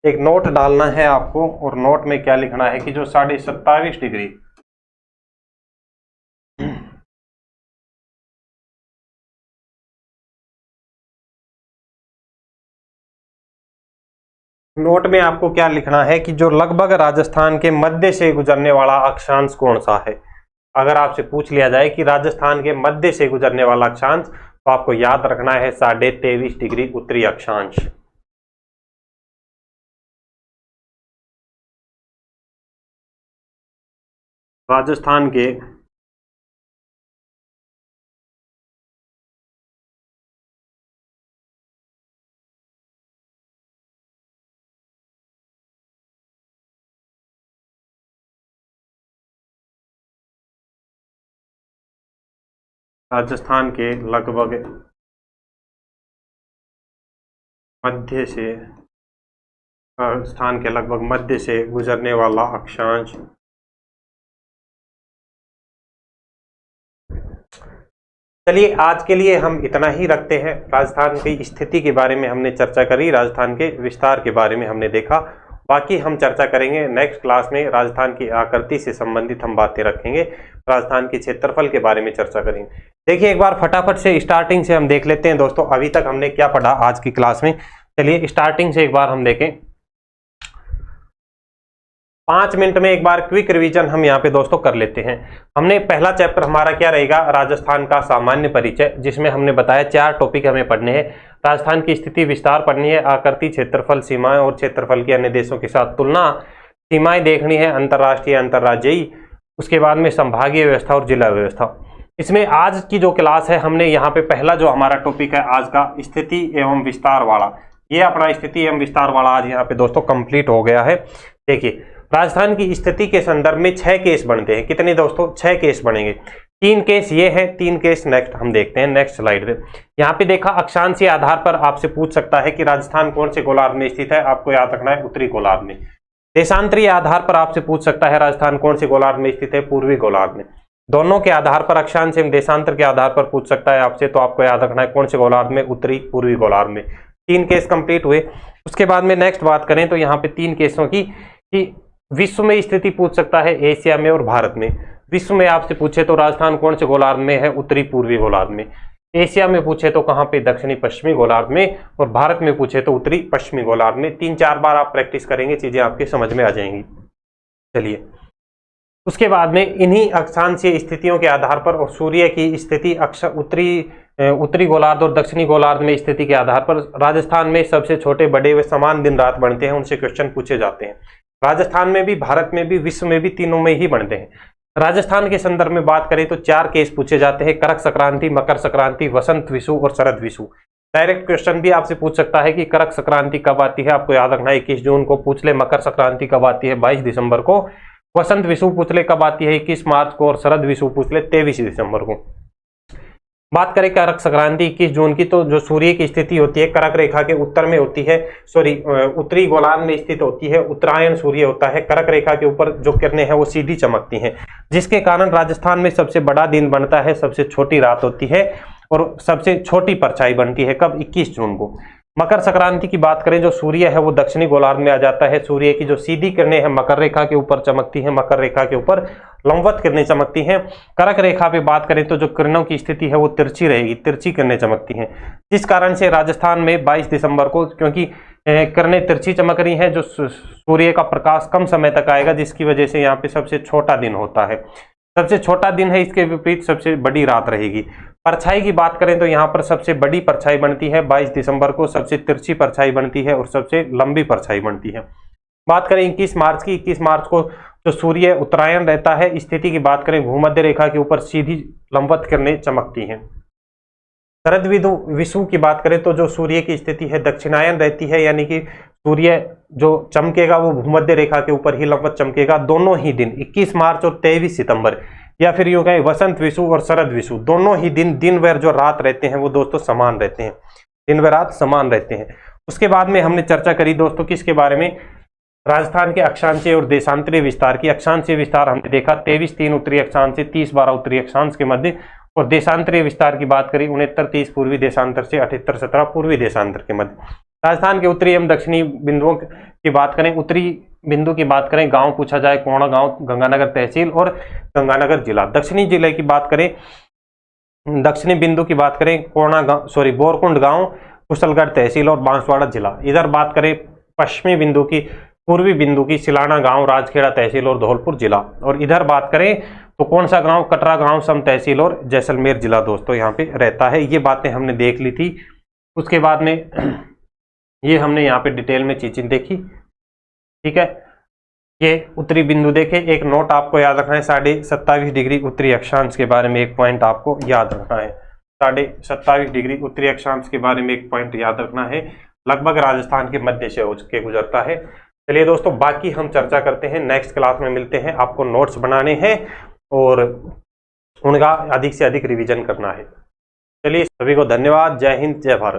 एक नोट डालना है आपको, और नोट में क्या लिखना है कि जो 27.5 डिग्री, नोट में आपको क्या लिखना है कि जो लगभग राजस्थान के मध्य से गुजरने वाला अक्षांश कौन सा है। अगर आपसे पूछ लिया जाए कि राजस्थान के मध्य से गुजरने वाला अक्षांश, तो आपको याद रखना है 23.5 डिग्री उत्तरी अक्षांश। राजस्थान के राजस्थान के लगभग मध्य से, राजस्थान के लगभग मध्य से गुजरने वाला अक्षांश। चलिए आज के लिए हम इतना ही रखते हैं। राजस्थान की स्थिति के बारे में हमने चर्चा करी, राजस्थान के विस्तार के बारे में हमने देखा। बाकी हम चर्चा करेंगे नेक्स्ट क्लास में। राजस्थान की आकृति से संबंधित हम बातें रखेंगे, राजस्थान के क्षेत्रफल के बारे में चर्चा करेंगे। देखिए एक बार फटाफट से स्टार्टिंग से हम देख लेते हैं दोस्तों, अभी तक हमने क्या पढ़ा आज की क्लास में। चलिए स्टार्टिंग से एक बार हम देखें, 5 मिनट में एक बार क्विक रिवीजन हम यहाँ पे दोस्तों कर लेते हैं। हमने पहला चैप्टर हमारा क्या रहेगा, राजस्थान का सामान्य परिचय, जिसमें हमने बताया 4 टॉपिक हमें पढ़ने हैं। राजस्थान की स्थिति विस्तार पढ़नी है, आकृति, क्षेत्रफल, सीमाएं और क्षेत्रफल की अन्य देशों के साथ तुलना, सीमाएं देखनी है, अंतर्राष्ट्रीय अंतर्राज्यीय, उसके बाद में संभागीय व्यवस्था और जिला व्यवस्था। इसमें आज की जो क्लास है हमने यहाँ पे पहला जो हमारा टॉपिक है आज का, स्थिति एवं विस्तार वाला, ये अपना स्थिति एवं विस्तार वाला आज यहाँ पे दोस्तों कंप्लीट हो गया है। देखिए राजस्थान की स्थिति के संदर्भ में 6 केस बनते हैं। कितने दोस्तों, 6 केस बनेंगे। 3 केस ये हैं, 3 केस नेक्स्ट हम देखते हैं नेक्स्ट स्लाइड पे। यहाँ पे देखा अक्षांशीय आधार पर आपसे पूछ सकता है कि राजस्थान कौन से गोलार्ध में स्थित है, आपको याद रखना है उत्तरी गोलार्ध में। देशांतरीय आधार पर आपसे पूछ सकता है राजस्थान कौन से गोलार्ध में स्थित है, पूर्वी गोलार्ध में। दोनों के आधार पर, अक्षांश एवं देशांतर के आधार पर पूछ सकता है आपसे, तो आपको याद रखना है कौन से गोलार्ध में, उत्तरी पूर्वी गोलार्ध में। 3 केस कंप्लीट हुए। उसके बाद में नेक्स्ट बात करें तो यहाँ पे 3 केसों की कि विश्व में स्थिति पूछ सकता है, एशिया में और भारत में। विश्व में आपसे पूछे तो राजस्थान कौन से गोलार्ध में है, उत्तरी पूर्वी गोलार्ध में। एशिया में पूछे तो कहाँ पे, दक्षिणी पश्चिमी गोलार्ध में। और भारत में पूछे तो उत्तरी पश्चिमी गोलार्ध में। 3-4 बार आप प्रैक्टिस करेंगे, चीजें आपके समझ में आ जाएंगी। चलिए उसके बाद में इन्हीं अक्षांशीय स्थितियों के आधार पर और सूर्य की स्थिति उत्तरी गोलार्ध और दक्षिणी गोलार्ध में स्थिति के आधार पर राजस्थान में सबसे छोटे बड़े व समान दिन रात बनते हैं, उनसे क्वेश्चन पूछे जाते हैं। राजस्थान में भी, भारत में भी, विश्व में भी, तीनों में ही बनते हैं। राजस्थान के संदर्भ में बात करें तो 4 केस पूछे जाते हैं, करक संक्रांति, मकर संक्रांति, वसंत विषु और शरद विषु। डायरेक्ट क्वेश्चन भी आपसे पूछ सकता है कि करक संक्रांति कब आती है, आपको याद रखना है 21 जून को पूछ ले। मकर संक्रांति कब आती है, 22 दिसंबर को। वसंत विषु पूछ ले कब आती है, 21 मार्च को। और शरद विषु पूछ ले 23 दिसंबर को। बात करें करक संक्रांति 21 जून की, तो जो सूर्य की स्थिति होती है करक रेखा के उत्तर में होती है, उत्तरी गोलार्ध में स्थित होती है। उत्तरायण सूर्य होता है, करक रेखा के ऊपर जो किरणें हैं वो सीधी चमकती हैं, जिसके कारण राजस्थान में सबसे बड़ा दिन बनता है, सबसे छोटी रात होती है और सबसे छोटी परछाई बनती है। कब, 21 जून को। मकर संक्रांति की बात करें, जो सूर्य है वो दक्षिणी गोलार्ध में आ जाता है। सूर्य की जो सीधी किरणें हैं मकर रेखा के ऊपर चमकती हैं, मकर रेखा के ऊपर लंबवत किरणें चमकती हैं। करक रेखा पे बात करें तो जो किरणों की स्थिति है वो तिरछी रहेगी, तिरछी किरणें चमकती हैं, जिस कारण से राजस्थान में 22 दिसंबर को, क्योंकि किरणें तिरछी चमक रही हैं, जो सूर्य का प्रकाश कम समय तक आएगा, जिसकी वजह से यहाँ पे सबसे छोटा दिन होता है। सबसे छोटा दिन है, इसके विपरीत सबसे बड़ी रात रहेगी। परछाई की बात करें तो यहाँ पर सबसे बड़ी परछाई बनती है 22 दिसंबर को, सबसे तिरछी परछाई बनती है और सबसे लंबी परछाई बनती है। बात करें 21 मार्च की, 21 मार्च को जो सूर्य उत्तरायण रहता है, स्थिति की बात करें भूमध्य रेखा के ऊपर सीधी लंबवत किरणें चमकती हैं। शरद विषु की बात करें तो जो सूर्य की स्थिति है दक्षिणायन रहती है, यानी कि सूर्य जो चमकेगा वो भूमध्य रेखा के ऊपर ही लंबवत चमकेगा। दोनों ही दिन 21 मार्च और 23 सितंबर, या फिर यूं कहें वसंत विषु और शरद विषु, दोनों ही दिन व जो रात रहते हैं वो दोस्तों समान रहते हैं, दिन व रात समान रहते हैं। उसके बाद में हमने चर्चा करी दोस्तों किसके बारे में, राजस्थान के अक्षांशीय और देशांतरीय विस्तार की। अक्षांशीय विस्तार हमने देखा 23-3 उत्तरी अक्षांश से 30-12 उत्तरी अक्षांश के मध्य, और देशांतरीय विस्तार की बात करी 69-30 पूर्वी देशांतर से 78-17 पूर्वी देशांतर के मध्य। राजस्थान के उत्तरी एवं दक्षिणी बिंदुओं की बात करें, उत्तरी बिंदु की बात करें, गांव पूछा जाए कोणा गांव, गंगानगर तहसील और गंगानगर जिला। दक्षिणी जिले की बात करें, दक्षिणी बिंदु की बात करें बोरकुंड गांव, कुशलगढ़ तहसील और बांसवाड़ा जिला। इधर बात करें पश्चिमी बिंदु की, पूर्वी बिंदु की, सिलाना गांव, राजखेड़ा तहसील और धौलपुर जिला। और इधर बात करें तो कौन सा गांव, कटरा गांव, सम तहसील और जैसलमेर जिला दोस्तों यहाँ पे रहता है। ये बातें हमने देख ली थी। उसके बाद में ये हमने यहाँ पे डिटेल में चीजें देखी, ठीक है। ये उत्तरी बिंदु देखे, एक नोट आपको याद रखना है, 27.5 डिग्री उत्तरी अक्षांश के बारे में एक पॉइंट आपको याद रखना है। 27.5 डिग्री उत्तरी अक्षांश के बारे में एक पॉइंट याद रखना है, लगभग राजस्थान के मध्य से होकर गुजरता है। चलिए दोस्तों, बाकी हम चर्चा करते हैं नेक्स्ट क्लास में, मिलते हैं। आपको नोट्स बनाने हैं और उनका अधिक से अधिक रिवीजन करना है। चलिए सभी को धन्यवाद। जय हिंद, जय भारत।